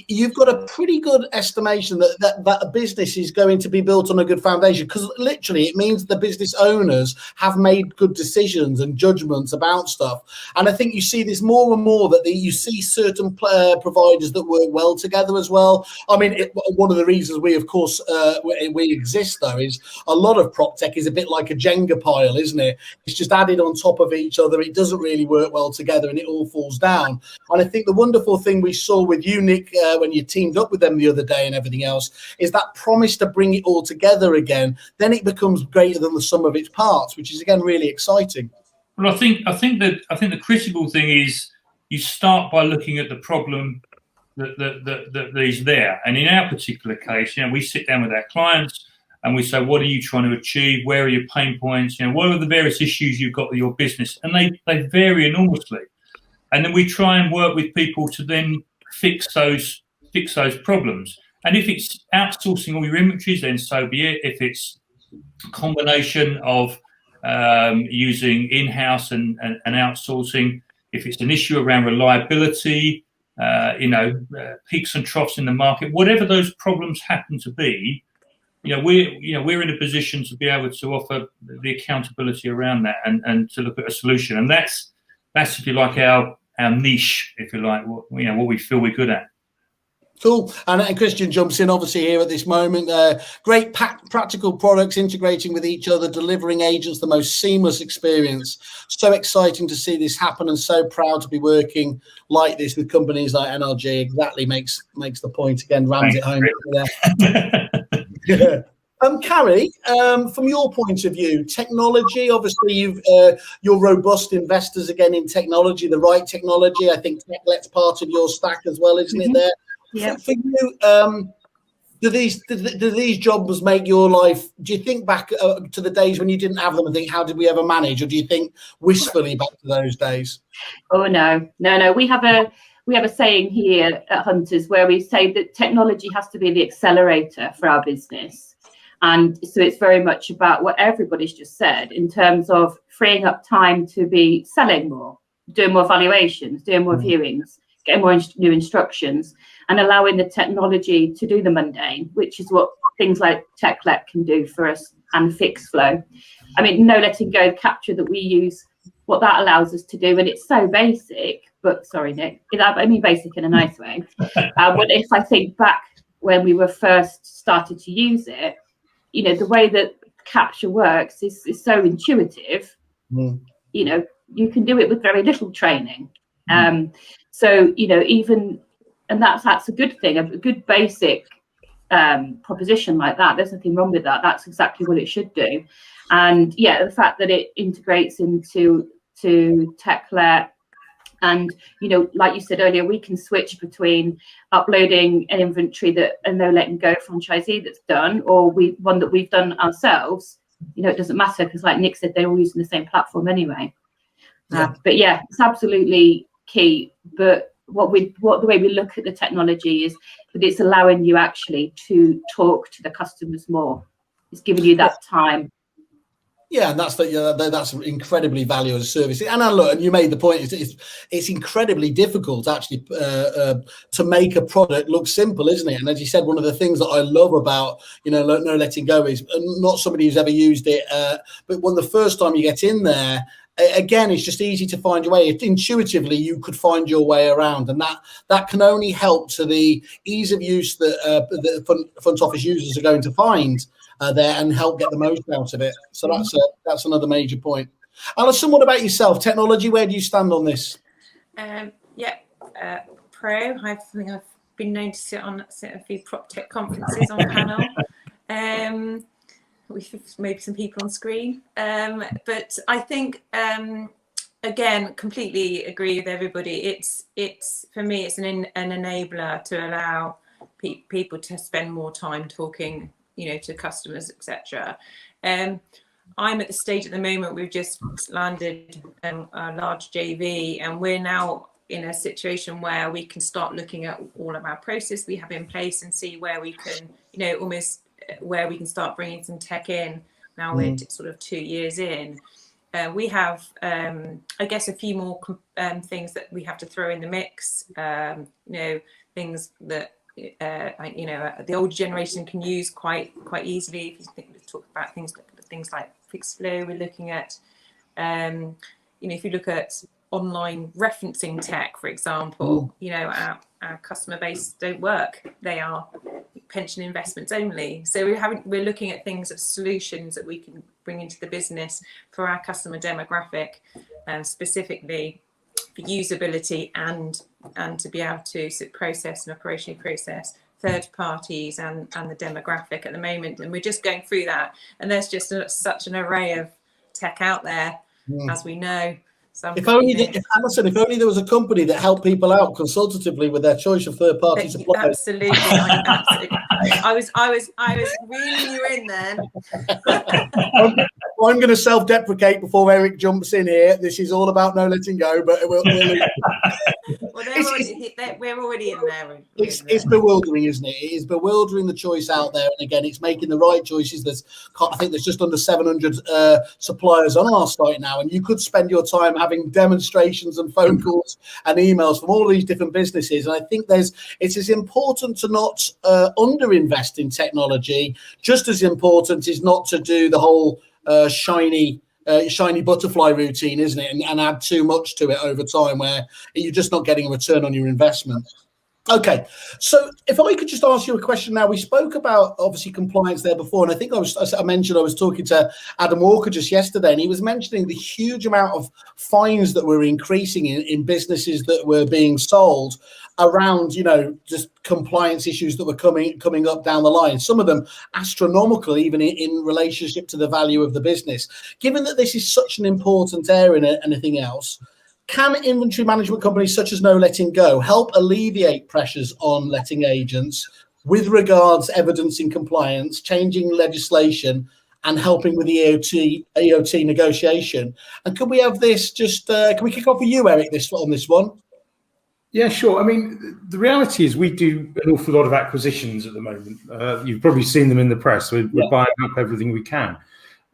You've got a pretty good estimation that a business is going to be built on a good foundation, because literally it means the business owners have made good decisions and judgments about stuff. And I think you see this more and more, that you see certain providers that work well together as well. I mean, one of the reasons we, of course, we exist, though, is a lot of prop tech is a bit like a Jenga pile, isn't it? It's just added on top of each other. It doesn't really work well together and it all falls down. And I think the wonderful thing we saw with you, Nick, when you teamed up with them the other day and everything else, is that promise to bring it all together again. Then it becomes greater than the sum of its parts, which is again really exciting. Well, I think the critical thing is you start by looking at the problem that is there. And in our particular case, we sit down with our clients and we say, what are you trying to achieve? Where are your pain points? What are the various issues you've got with your business? And they vary enormously. And then we try and work with people to then fix those problems. And if it's outsourcing all your inventories, then so be it. If it's a combination of using in-house and outsourcing, if it's an issue around reliability, peaks and troughs in the market, whatever those problems happen to be, we're in a position to be able to offer the accountability around that and to look at a solution. And that's if you like our niche, if you like, what we feel we're good at. Cool. And Christian jumps in obviously here at this moment. Great practical products integrating with each other, delivering agents the most seamless experience. So exciting to see this happen, and so proud to be working like this with companies like NRG. Exactly makes the point again, rams it home there. Carrie, from your point of view, technology, obviously you're robust investors again in technology, the right technology. I think TechLet's part of your stack as well, isn't it there? Yeah. For you, do these jobs make your life? Do you think back to the days when you didn't have them and think, how did we ever manage? Or do you think wistfully back to those days? Oh no. We have a saying here at Hunters where we say that technology has to be the accelerator for our business. And so it's very much about what everybody's just said in terms of freeing up time to be selling more, doing more valuations, doing more viewings, getting more new instructions, and allowing the technology to do the mundane, which is what things like TechLet can do for us, and FixFlow. I mean, no letting go capture that we use, what that allows us to do, and it's so basic, but sorry, Nick, I mean basic in a nice way. But if I think back when we were first started to use it, the way that capture works is so intuitive. You can do it with very little training. So and that's a good thing, a good basic proposition like that. There's nothing wrong with that. That's exactly what it should do. And the fact that it integrates into TechLet, and like you said earlier, we can switch between uploading an inventory a no letting go franchisee that's done, or one that we've done ourselves. It doesn't matter, because like Nick said, they're all using the same platform anyway. But it's absolutely key. But the way we look at the technology is that it's allowing you actually to talk to the customers more. It's giving you that time. Yeah, and that's incredibly valuable as a service. And and you made the point, it's incredibly difficult actually to make a product look simple, isn't it? And as you said, one of the things that I love about no letting go is not somebody who's ever used it, but when the first time you get in there, again, it's just easy to find your way. Intuitively, you could find your way around, and that can only help to the ease of use that the front office users are going to find there, and help get the most out of it. So that's another major point. Alison, what about yourself? Technology, where do you stand on this? Pro. I think I've been known to sit a few prop tech conferences on panel. With maybe some people on screen, but I think again, completely agree with everybody. It's for me, it's an enabler to allow people to spend more time talking, to customers, etc. I'm at the stage at the moment, we've just landed a large JV, and we're now in a situation where we can start looking at all of our process we have in place and see where we can, where we can start bringing some tech in. Now we're sort of 2 years in. We have, I guess, a few more things that we have to throw in the mix. Things that the older generation can use quite easily. If you talk about things like FixFlow, we're looking at, if you look at online referencing tech, for example, our customer base don't work. They are pension investments only. So we're looking at things of solutions that we can bring into the business for our customer demographic, specifically usability and to be able to process and operationally process third parties and the demographic at the moment. And we're just going through that. And there's just such an array of tech out there, as we know. If only there was a company that helped people out consultatively with their choice of third-party suppliers. Absolutely, I was reeling you in then. I'm going to self-deprecate before Eric jumps in here. This is all about no letting go, but we're already in there. It's bewildering, isn't it? It is bewildering, the choice out there. And again, it's making the right choices. I think there's just under 700 suppliers on our site now, and you could spend your time having demonstrations and phone calls and emails from all these different businesses. And I think it's as important to not underinvest in technology. Just as important is not to do the whole shiny butterfly routine, isn't it? And add too much to it over time, where you're just not getting a return on your investment. Okay, so if I could just ask you a question now. We spoke about obviously compliance there before, and I think I mentioned I was talking to Adam Walker just yesterday, and he was mentioning the huge amount of fines that were increasing in businesses that were being sold around, just compliance issues that were coming up down the line. Some of them astronomical, even in relationship to the value of the business. Given that this is such an important area and anything else, can inventory management companies such as No Letting Go help alleviate pressures on letting agents with regards evidencing compliance, changing legislation, and helping with the EOT negotiation? And could we have this can we kick off with you, Eric, on this one? Yeah, sure. I mean, the reality is we do an awful lot of acquisitions at the moment. You've probably seen them in the press. We're buying up everything we can.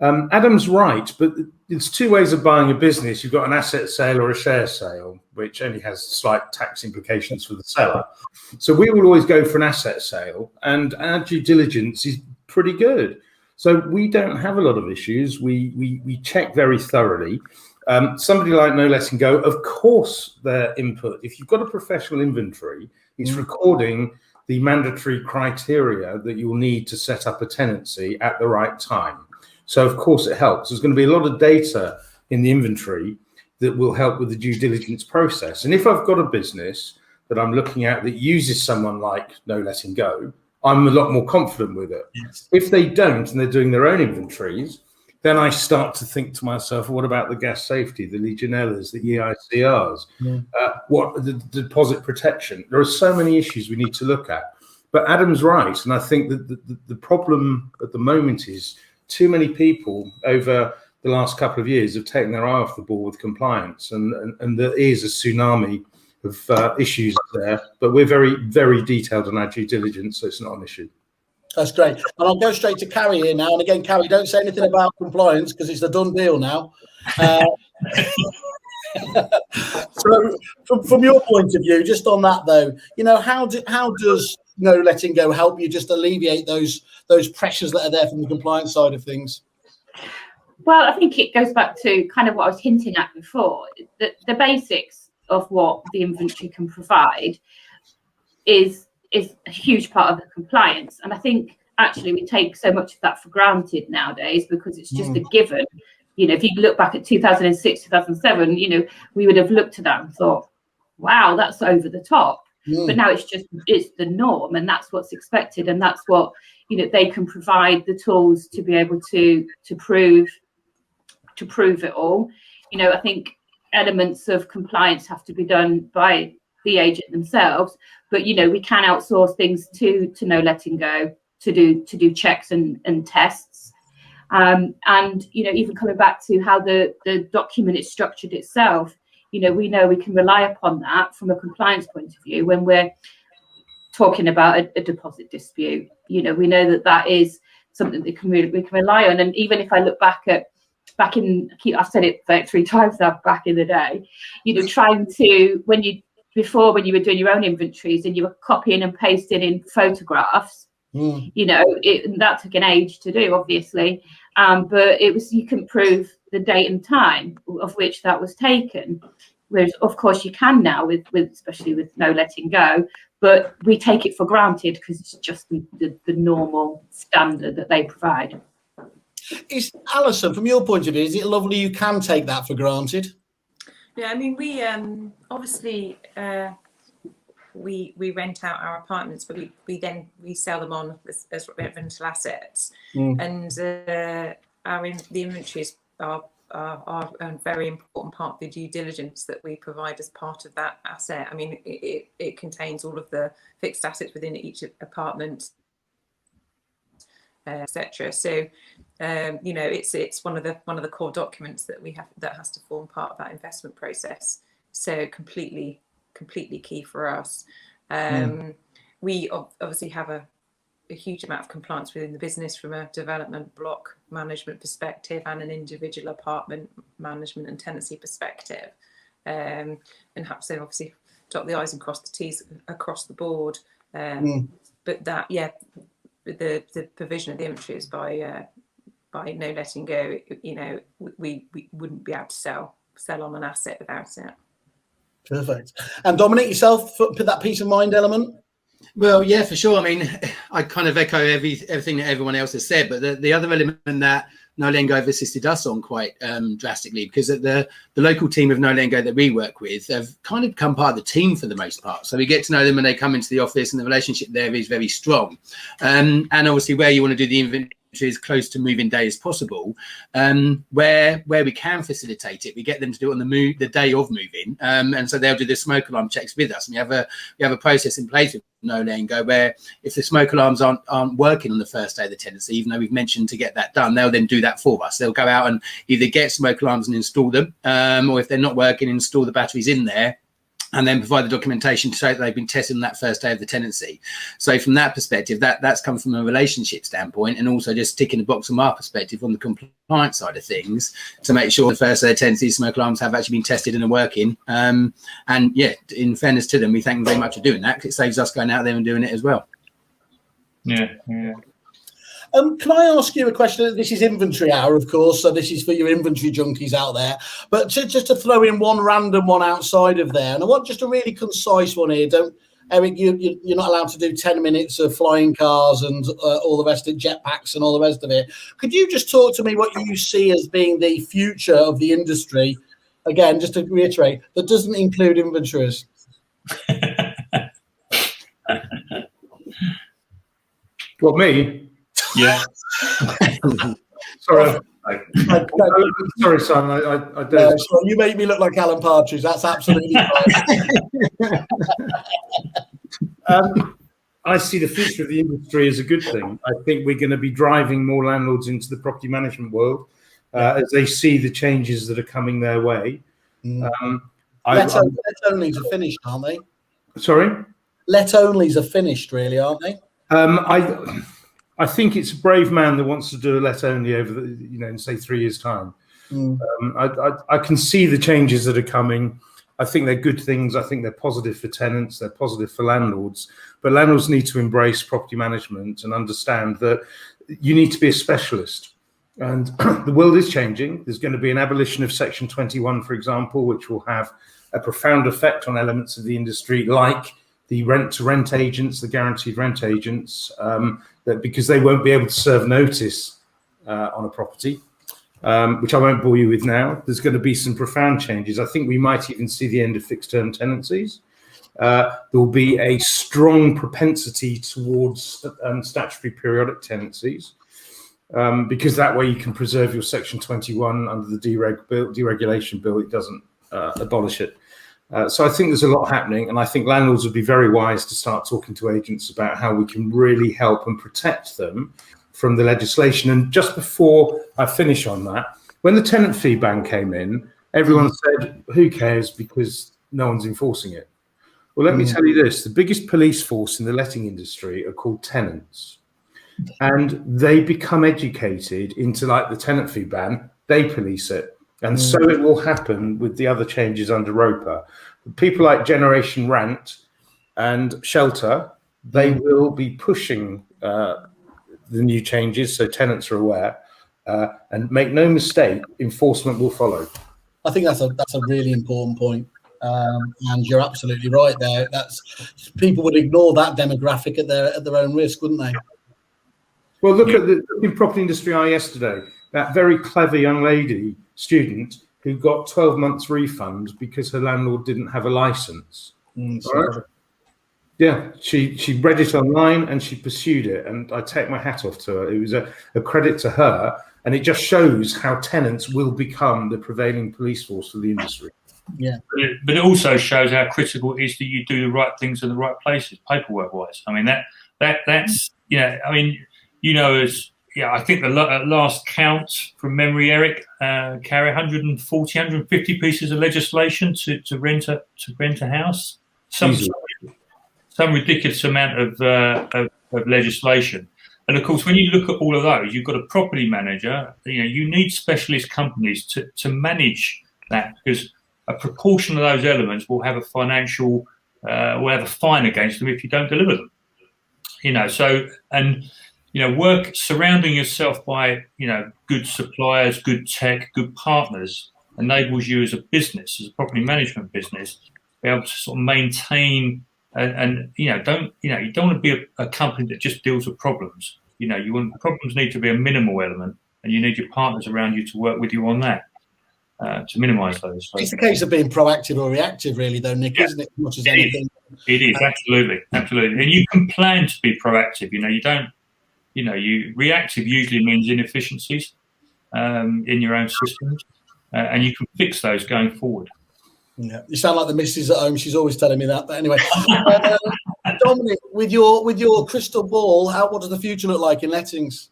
Adam's right, but it's two ways of buying a business. You've got an asset sale or a share sale, which only has slight tax implications for the seller. So we will always go for an asset sale, and our due diligence is pretty good. So we don't have a lot of issues. We check very thoroughly. Somebody like No Letting Go, of course, their input. If you've got a professional inventory, it's recording the mandatory criteria that you'll need to set up a tenancy at the right time. So, of course, it helps. There's going to be a lot of data in the inventory that will help with the due diligence process. And if I've got a business that I'm looking at that uses someone like No Letting Go, I'm a lot more confident with it. Yes. If they don't and they're doing their own inventories, then I start to think to myself, what about the gas safety, the Legionellas, the EICRs, what the deposit protection? There are so many issues we need to look at. But Adam's right. And I think that the problem at the moment is too many people over the last couple of years have taken their eye off the ball with compliance, and there is a tsunami of issues there. But we're very, very detailed on our due diligence, so it's not an issue. That's great. And I'll go straight to Carrie here now. And again, Carrie, don't say anything about compliance because it's a done deal now. So from your point of view, just on that though, how does No Letting Go help you just alleviate those pressures that are there from the compliance side of things? Well, I think it goes back to kind of what I was hinting at before. The basics of what the inventory can provide is a huge part of the compliance. And I think actually we take so much of that for granted nowadays because it's just a given. If you look back at 2006, 2007, we would have looked at that and thought, wow, that's over the top. But now it's the norm, and that's what's expected, and that's what they can provide the tools to be able to prove it all. I think elements of compliance have to be done by the agent themselves, but we can outsource things to No Letting Go to do checks and tests. And even coming back to how the document is structured itself, we know we can rely upon that from a compliance point of view when we're talking about a deposit dispute. We know that is something that we can rely on. And even if I look back I've said it like 3 times now, back in the day, trying to when you were doing your own inventories and you were copying and pasting in photographs, that took an age to do, obviously, but you can prove the date and time of which that was taken, whereas of course you can now with especially with No Letting Go, but we take it for granted because it's just the normal standard that they provide. Alison, from your point of view, is it lovely you can take that for granted? Yeah, I mean, we obviously we rent out our apartments, but we then sell them on as rental assets, and the inventories are a very important part of the due diligence that we provide as part of that asset. I mean, it contains all of the fixed assets within each apartment, etc. So, you know, it's one of the core documents that we have that has to form part of that investment process. So completely key for us. We obviously have a huge amount of compliance within the business from a development block management perspective and an individual apartment management and tenancy perspective, and have to obviously dot the I's and cross the T's across the board. But that, yeah, the provision of the inventories by no letting go, you know, we wouldn't be able to sell on an asset without it. Perfect. And Dominic, yourself, put that peace of mind element? Well, yeah, for sure. I mean, I kind of echo everything that everyone else has said, but the other element that No Letting Go have assisted us on quite drastically, because the local team of No Letting Go that we work with have kind of become part of the team for the most part. So we get to know them when they come into the office, and the relationship there is very strong. And obviously where you want to do the inventory as close to move-in day as possible, where we can facilitate it, we get them to do it on the day of move-in, and so they'll do the smoke alarm checks with us. And we have a process in place with No Letting Go where if the smoke alarms aren't working on the first day of the tenancy, even though we've mentioned to get that done, they'll then do that for us. They'll go out and either get smoke alarms and install them, or if they're not working, install the batteries in there, and then provide the documentation to show that they've been tested on that first day of the tenancy. So from that perspective, that's come from a relationship standpoint, and also just ticking the box from our perspective on the compliance side of things to make sure the first day of tenancy smoke alarms have actually been tested and are working. And yeah, in fairness to them, we thank them very much for doing that, because it saves us going out there and doing it as well. Yeah. Can I ask you a question? This is inventory hour, of course, so this is for your inventory junkies out there. But just to throw in one random one outside of there, and I want just a really concise one here. Eric, you're not allowed to do 10 minutes of flying cars and all the rest of jetpacks and all the rest of it. Could you just talk to me what you see as being the future of the industry? Again, just to reiterate, that doesn't include inventories. What, me? Yeah. Sorry. Sorry, Simon. I don't. No, sorry, you make me look like Alan Partridge. That's absolutely fine. I see the future of the industry as a good thing. I think we're going to be driving more landlords into the property management world as they see the changes that are coming their way. Let-onlys are finished, aren't they? Sorry? Let-onlys are finished, really, aren't they? I think it's a brave man that wants to do a let only over in say 3 years' time. I can see the changes that are coming. I think they're good things. I think they're positive for tenants. They're positive for landlords. But landlords need to embrace property management and understand that you need to be a specialist. And the world is changing. There's going to be an abolition of Section 21, for example, which will have a profound effect on elements of the industry, like the rent-to-rent agents, the guaranteed rent agents, because they won't be able to serve notice on a property, which I won't bore you with now. There's going to be some profound changes. I think we might even see the end of fixed-term tenancies. There will be a strong propensity towards statutory periodic tenancies, because that way you can preserve your Section 21 under the deregulation bill. It doesn't abolish it. So I think there's a lot happening, and I think landlords would be very wise to start talking to agents about how we can really help and protect them from the legislation. And just before I finish on that, when the tenant fee ban came in, everyone said, who cares, because no one's enforcing it. Well, let me tell you this, the biggest police force in the letting industry are called tenants. And they become educated into, like, the tenant fee ban, they police it. And so it will happen with the other changes under ROPA. People like Generation Rent and Shelter, they will be pushing the new changes so tenants are aware. And make no mistake, enforcement will follow. I think that's a really important point. And you're absolutely right there. People would ignore that demographic at their own risk, wouldn't they? Well, look at the property industry yesterday. That very clever young lady student who got 12 months refund because her landlord didn't have a license. Right? Yeah, she read it online and she pursued it, and I take my hat off to her. It was a credit to her, and it just shows how tenants will become the prevailing police force for the industry. Yeah, but it also shows how critical it is that you do the right things in the right places, paperwork-wise. I mean, that's I mean, I think the last count from memory, Eric, carry 140, 150 pieces of legislation to rent a house. Some ridiculous amount of legislation. And of course, when you look at all of those, you've got a property manager. You need specialist companies to manage that, because a proportion of those elements will have a fine against them if you don't deliver them. Work surrounding yourself by good suppliers, good tech, good partners enables you as a business, as a property management business, to be able to sort of maintain you don't want to be a company that just deals with problems. Problems need to be a minimal element, and you need your partners around you to work with you on that to minimise those. So, it's a case of being proactive or reactive, really, though, Nick, isn't it? As much as anything. It is absolutely, and you can plan to be proactive. You don't. Reactive usually means inefficiencies in your own systems, and you can fix those going forward. Yeah, you sound like the missus at home. She's always telling me that. But anyway, Dominic, with your crystal ball, what does the future look like in lettings?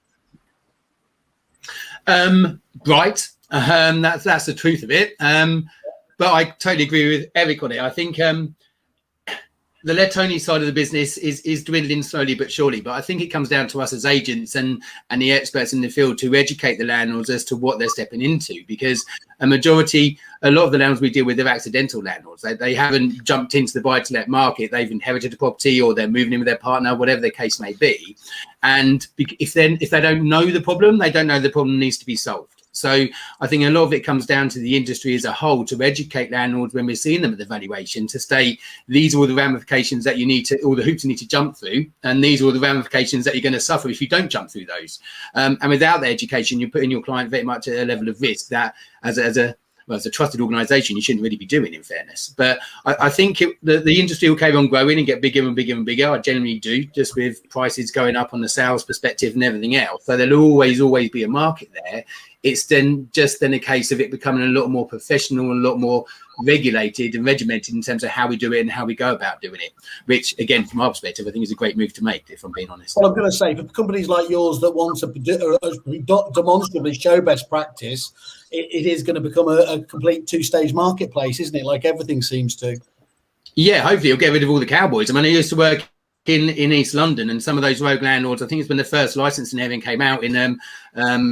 Bright. That's the truth of it. But I totally agree with Eric on it. I think the let-only side of the business is dwindling slowly but surely. But I think it comes down to us as agents and the experts in the field to educate the landlords as to what they're stepping into, because a lot of the landlords we deal with are accidental landlords. They haven't jumped into the buy-to-let market. They've inherited a property, or they're moving in with their partner, whatever the case may be. And if they don't know the problem, they don't know the problem needs to be solved. So I think a lot of it comes down to the industry as a whole to educate landlords when we're seeing them at the valuation, to state these are all the ramifications that all the hoops you need to jump through, and these are all the ramifications that you're going to suffer if you don't jump through those. And without the education, you're putting your client very much at a level of risk that as a trusted organisation, you shouldn't really be doing, in fairness. But I think the industry will carry on growing and get bigger and bigger and bigger. I generally do, just with prices going up on the sales perspective and everything else. So there'll always be a market there. It's then a case of it becoming a lot more professional and a lot more regulated and regimented in terms of how we do it and how we go about doing it, which, again, from our perspective, I think is a great move to make, if I'm being honest. Well, I'm going to say, for companies like yours that want to demonstrably show best practice, it is going to become a complete two-stage marketplace, isn't it? Like everything seems to. Yeah, hopefully you'll get rid of all the cowboys. I mean, I used to work in East London, and some of those rogue landlords, I think it's when the first licensing area came out in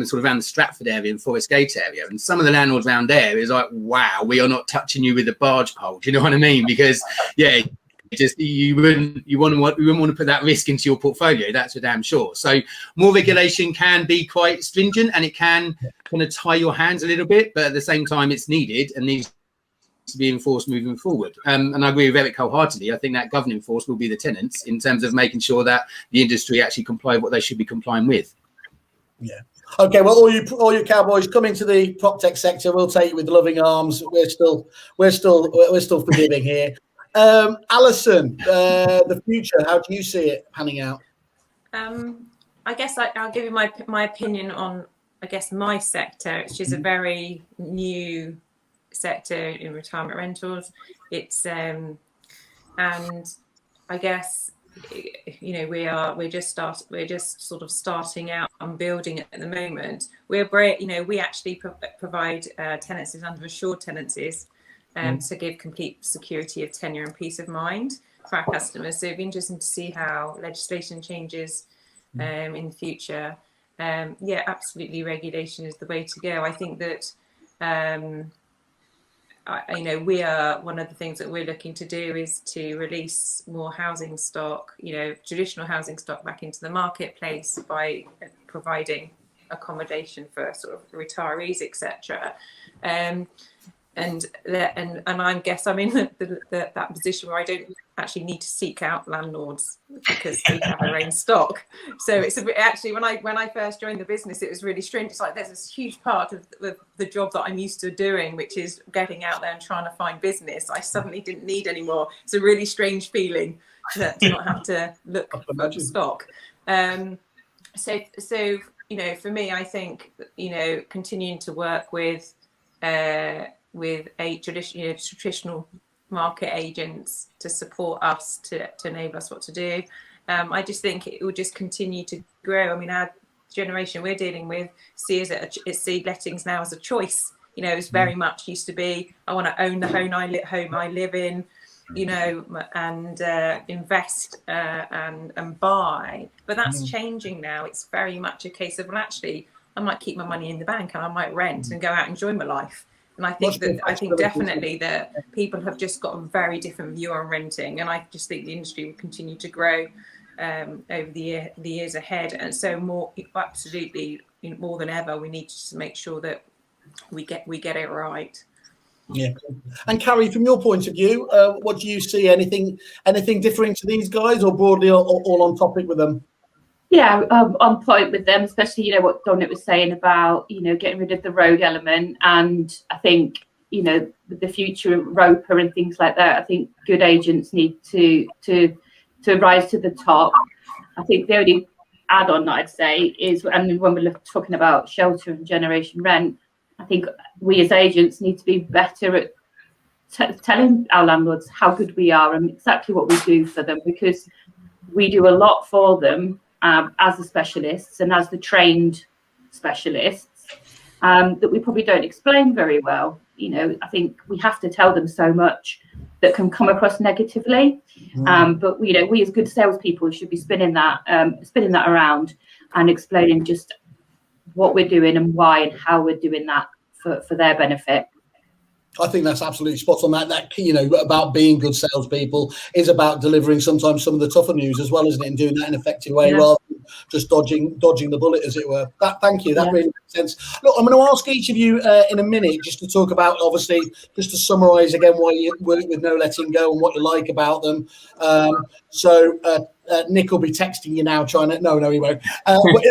sort of around the Stratford area and Forest Gate area, and some of the landlords around there is like, wow, we are not touching you with a barge pole. Do you know what I mean? Because you wouldn't want to put that risk into your portfolio, that's for damn sure. So more regulation can be quite stringent, and it can kind of tie your hands a little bit, but at the same time it's needed and needs to be enforced moving forward. And I agree with Eric wholeheartedly. I think that governing force will be the tenants in terms of making sure that the industry actually comply with what they should be complying with. Yeah. Okay. Well, all you cowboys, come into the prop tech sector. We'll take you with loving arms. We're still forgiving here. Alison, the future. How do you see it panning out? I guess I'll give you my opinion on, I guess, my sector, which is a very new sector in retirement rentals. It's and I guess we're just sort of starting out and building it at the moment. We actually provide tenancies under assured tenancies to give complete security of tenure and peace of mind for our customers. So it'd be interesting to see how legislation changes in the future. Absolutely, regulation is the way to go. I think that we are, one of the things that we're looking to do is to release more housing stock, traditional housing stock back into the marketplace by providing accommodation for sort of retirees, etc. and I guess I'm in that position where I don't actually need to seek out landlords because they have their own stock. So it's actually when I first joined the business, it was really strange. It's like there's this huge part of the job that I'm used to doing, which is getting out there and trying to find business. I suddenly didn't need anymore. It's a really strange feeling to not have to look for stock. So for me, I think continuing to work with a traditional market agents to support us to enable us what to do. I just think it will just continue to grow. I mean, our generation we're dealing with see lettings now as a choice. It's very much used to be, I want to own the home I live in, and invest and buy. But that's changing now. It's very much a case of, well, actually, I might keep my money in the bank and I might rent and go out and enjoy my life. And I think definitely that people have just got a very different view on renting, and I just think the industry will continue to grow over the years ahead. And so absolutely more than ever, we need to make sure that we get it right. Yeah. And Carrie, from your point of view, what do you see? Anything differing to these guys, or broadly all on topic with them? Yeah, on point with them, especially, what Dominic was saying about, getting rid of the road element. And I think, with the future of ROPA and things like that, I think good agents need to rise to the top. I think the only add-on that I'd say is, and when we're talking about shelter and generation rent, I think we as agents need to be better at telling our landlords how good we are and exactly what we do for them, because we do a lot for them as the specialists and as the trained specialists that we probably don't explain very well. I think we have to tell them so much that can come across negatively, but we as good salespeople should be spinning that around and explaining just what we're doing and why and how we're doing that for their benefit. I think that's absolutely spot on. That about being good salespeople is about delivering sometimes some of the tougher news as well, isn't it? And doing that in an effective way rather than just dodging the bullet, as it were. Thank you. That really makes sense. Look, I'm going to ask each of you in a minute just to talk about, obviously, just to summarise again why you work with No Letting Go and what you like about them. Nick will be texting you now, trying to. No, he won't. But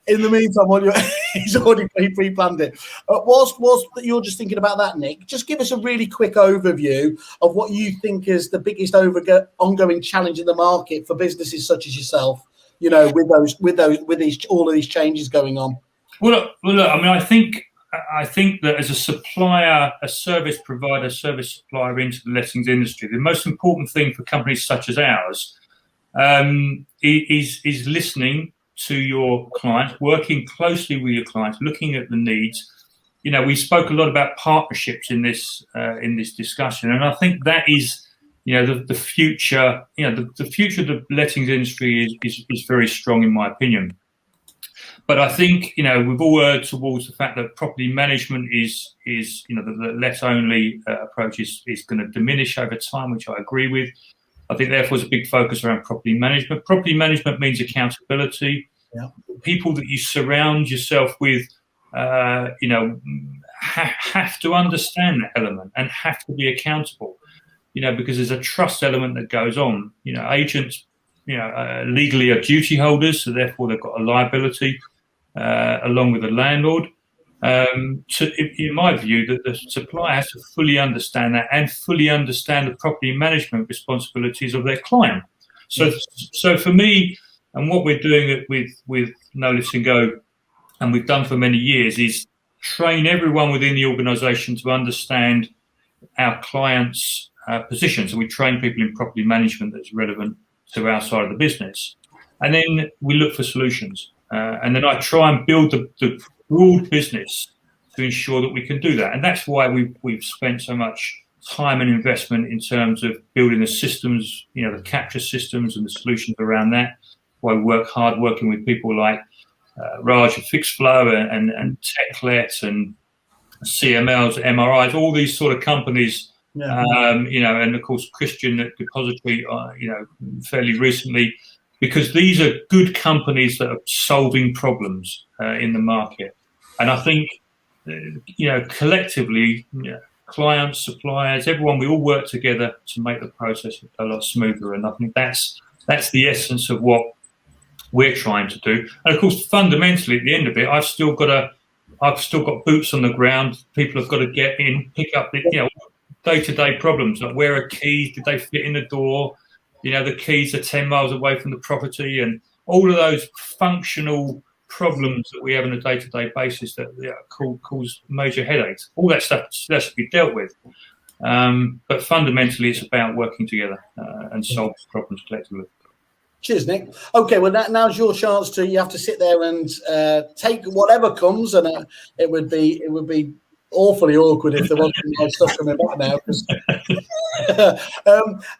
in the meantime, while he's already pre-planned it. Whilst you're just thinking about that, Nick, just give us a really quick overview of what you think is the biggest ongoing challenge in the market for businesses such as yourself. With all of these changes going on. Well, look. I mean, I think that as a supplier, a service provider, service supplier into the lettings industry, the most important thing for companies such as ours is listening to your client, working closely with your clients, looking at the needs. We spoke a lot about partnerships in this discussion, and I think that is, the future. The future of the lettings industry is very strong, in my opinion. But I think we've all erred towards the fact that property management is the let only approach is going to diminish over time, which I agree with. I think therefore there's a big focus around property management. Property management means accountability. Yeah. People that you surround yourself with, have to understand that element and have to be accountable. Because there's a trust element that goes on. Agents, legally are duty holders, so therefore they've got a liability along with the landlord. In my view, that the supplier has to fully understand that and fully understand the property management responsibilities of their client. So for me, and what we're doing with No Letting Go, and we've done for many years, is train everyone within the organisation to understand our clients' position. So we train people in property management that's relevant to our side of the business, and then we look for solutions. And then I try and build the broad business to ensure that we can do that. And that's why we've spent so much time and investment in terms of building the systems, the capture systems and the solutions around that. Why we work hard working with people like Raj at Fixed Flow and Techlet and CMLs, MRIs, all these sort of companies. Yeah. And of course Christian at Depository, fairly recently, because these are good companies that are solving problems in the market. And I think collectively, clients, suppliers, everyone, we all work together to make the process a lot smoother. And I think that's the essence of what we're trying to do. And of course, fundamentally, at the end of it, I've still got boots on the ground. People have got to get in, pick up the day-to-day problems, like where are keys? Did they fit in the door? The keys are 10 miles away from the property, and all of those functional problems that we have on a day-to-day basis that cause major headaches. All that stuff has to be dealt with. But fundamentally, it's about working together and solve problems collectively. Cheers, Nick. Okay, well, now's your chance you have to sit there and take whatever comes, and it would be awfully awkward if there wasn't my stuff coming back now.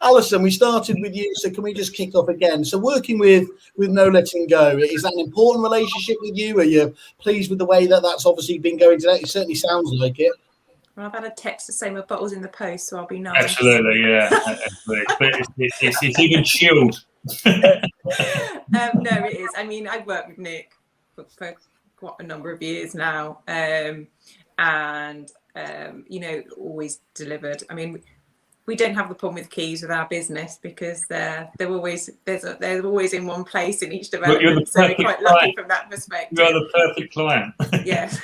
Alison, we started with you, so can we just kick off again? So working with No Letting Go, is that an important relationship with you? Are you pleased with the way that's obviously been going today? It certainly sounds like it. Well, I've had a text to say my bottle's in the post, so I'll be nice. Absolutely, yeah. Absolutely. But it's even chilled. No, it is. I mean, I've worked with Nick for quite a number of years now, and always delivered. I mean, we don't have the problem with keys with our business because they're always in one place in each development. So we're quite lucky from that perspective. You're the perfect client. Yes,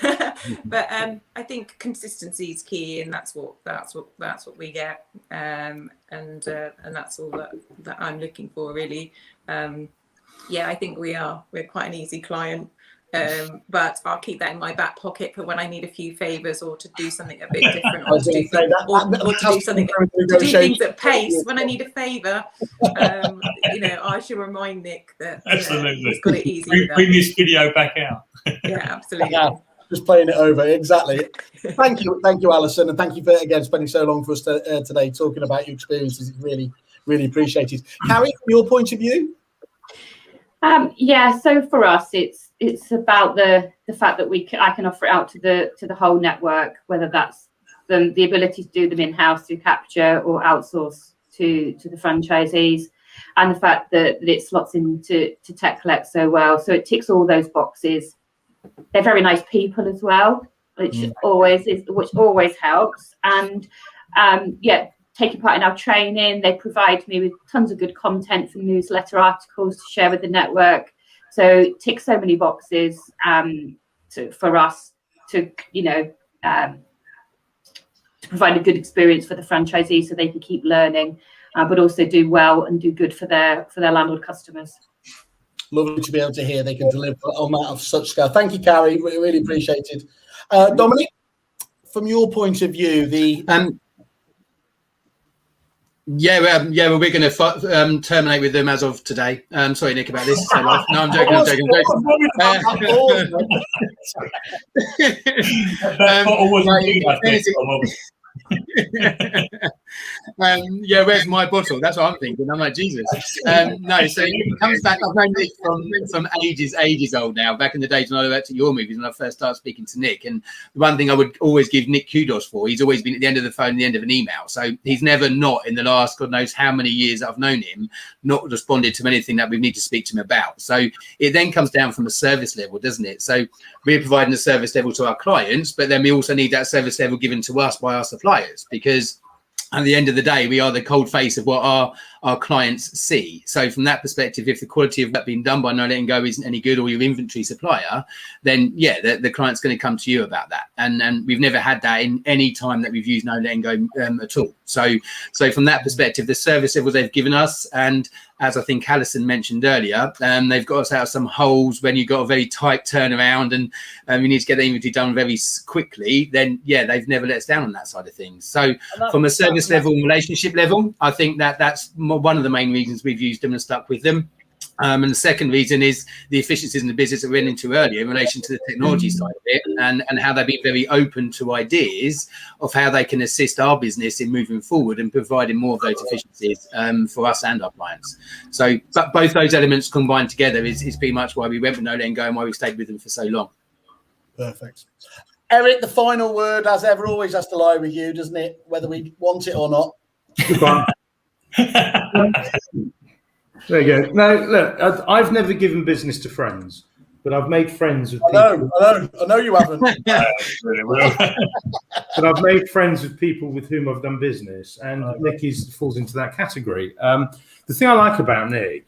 but I think consistency is key, and that's what we get, and that's all that I'm looking for, really. I think we're quite an easy client. But I'll keep that in my back pocket for when I need a few favours or to do something a bit different, or to do things at pace. When I need a favour, I should remind Nick that he's got it easy. Bring this video back out. Yeah, absolutely. Yeah, just playing it over, exactly. Thank you, Alison, and thank you for again spending so long for us today talking about your experiences. It's really, really appreciated. Carrie, from your point of view. So for us, it's about the fact that I can offer it out to the whole network, whether that's the ability to do them in-house through capture or outsource to the franchisees, and the fact that it slots into Tech Collect so well. So it ticks all those boxes. They're very nice people as well, which always helps. And taking part in our training, they provide me with tons of good content for newsletter articles to share with the network. So tick so many boxes for us to provide a good experience for the franchisees so they can keep learning, but also do well and do good for their landlord customers. Lovely to be able to hear they can deliver on that of such scale. Thank you, Carrie. Really appreciated. Dominic, from your point of view, we're going to terminate with them as of today. Sorry, Nick, about this. No, I'm joking. Where's my bottle? That's what I'm thinking. I'm like, Jesus. No, so it comes back. I've known Nick from ages old now. Back in the days when I worked at your movies, when I first started speaking to Nick. And the one thing I would always give Nick kudos for, he's always been at the end of the phone, the end of an email. So he's never not, in the last God knows how many years that I've known him, not responded to anything that we need to speak to him about. So it then comes down from a service level, doesn't it? So we're providing a service level to our clients, but then we also need that service level given to us by our suppliers, because at the end of the day, we are the cold face of what our clients see. So from that perspective, if the quality of that being done by No Letting Go isn't any good, or your inventory supplier, then the client's going to come to you about that. And we've never had that in any time that we've used No Letting Go at all. So from that perspective, the service levels they've given us, and as I think Alison mentioned earlier, they've got us out of some holes when you've got a very tight turnaround and you need to get the inventory done very quickly, then they've never let us down on that side of things. So from a service level and relationship level, I think that's one of the main reasons we've used them and stuck with them. And the second reason is the efficiencies in the business that we went into earlier in relation to the technology side of it, and how they've been very open to ideas of how they can assist our business in moving forward and providing more of those efficiencies for us and our clients. So but both those elements combined together is pretty much why we went with No Letting Go and why we stayed with them for so long. Perfect. Eric, the final word, as ever, always has to lie with you, doesn't it? Whether we want it or not. There you go. No, look, I've never given business to friends. but I've made friends with I people. I know you haven't. Really well. But I've made friends with people with whom I've done business, and Nick falls into that category. The thing I like about Nick,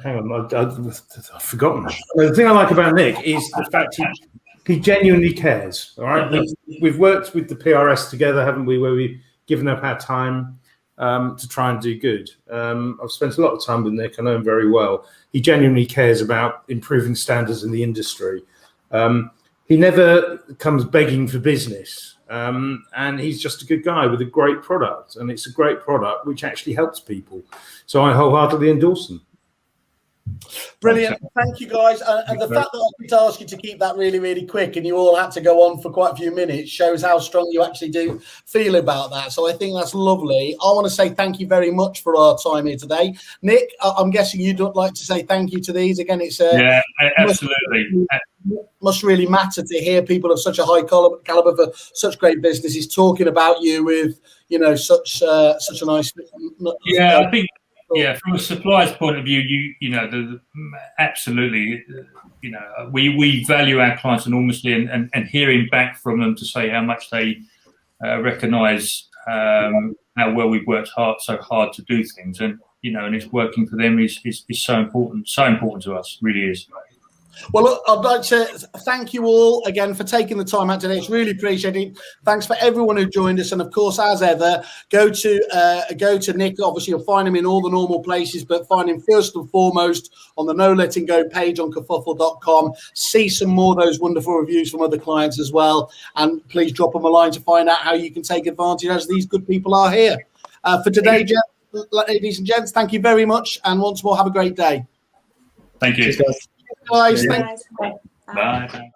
hang on, I've forgotten. The thing I like about Nick is the fact he genuinely cares. All right, we've worked with the PRS together, haven't we? Where we've given up our time to try and do good. I've spent a lot of time with Nick. I know him very well. He genuinely cares about improving standards in the industry. He never comes begging for business, and he's just a good guy with a great product, and it's a great product which actually helps people. So I wholeheartedly endorse them. Brilliant. Thank you, guys. And the fact that I could ask you to keep that really, really quick and you all had to go on for quite a few minutes shows how strong you actually do feel about that. So I think that's lovely. I want to say thank you very much for our time here today. Nick, I'm guessing you'd like to say thank you to these. Again, it's yeah, absolutely. Must really matter to hear people of such a high caliber for such great businesses talking about you with, you know, such a nice. Yeah, I think. Yeah, from a supplier's point of view, you know, absolutely, you know, we value our clients enormously, and hearing back from them to say how much they recognise how well we've worked so hard to do things, and you know, and it's working for them is so important to us, really is. Well, look, I'd like to thank you all again for taking the time out today. It's really appreciated. Thanks for everyone who joined us. And of course, as ever, go to Nick. Obviously, you'll find him in all the normal places, but find him first and foremost on the No Letting Go page on kerfuffle.com. See some more of those wonderful reviews from other clients as well. And please drop them a line to find out how you can take advantage as these good people are here. For today, ladies and gents, thank you very much. And once more, have a great day. Thank you. Guys, Bye. Bye.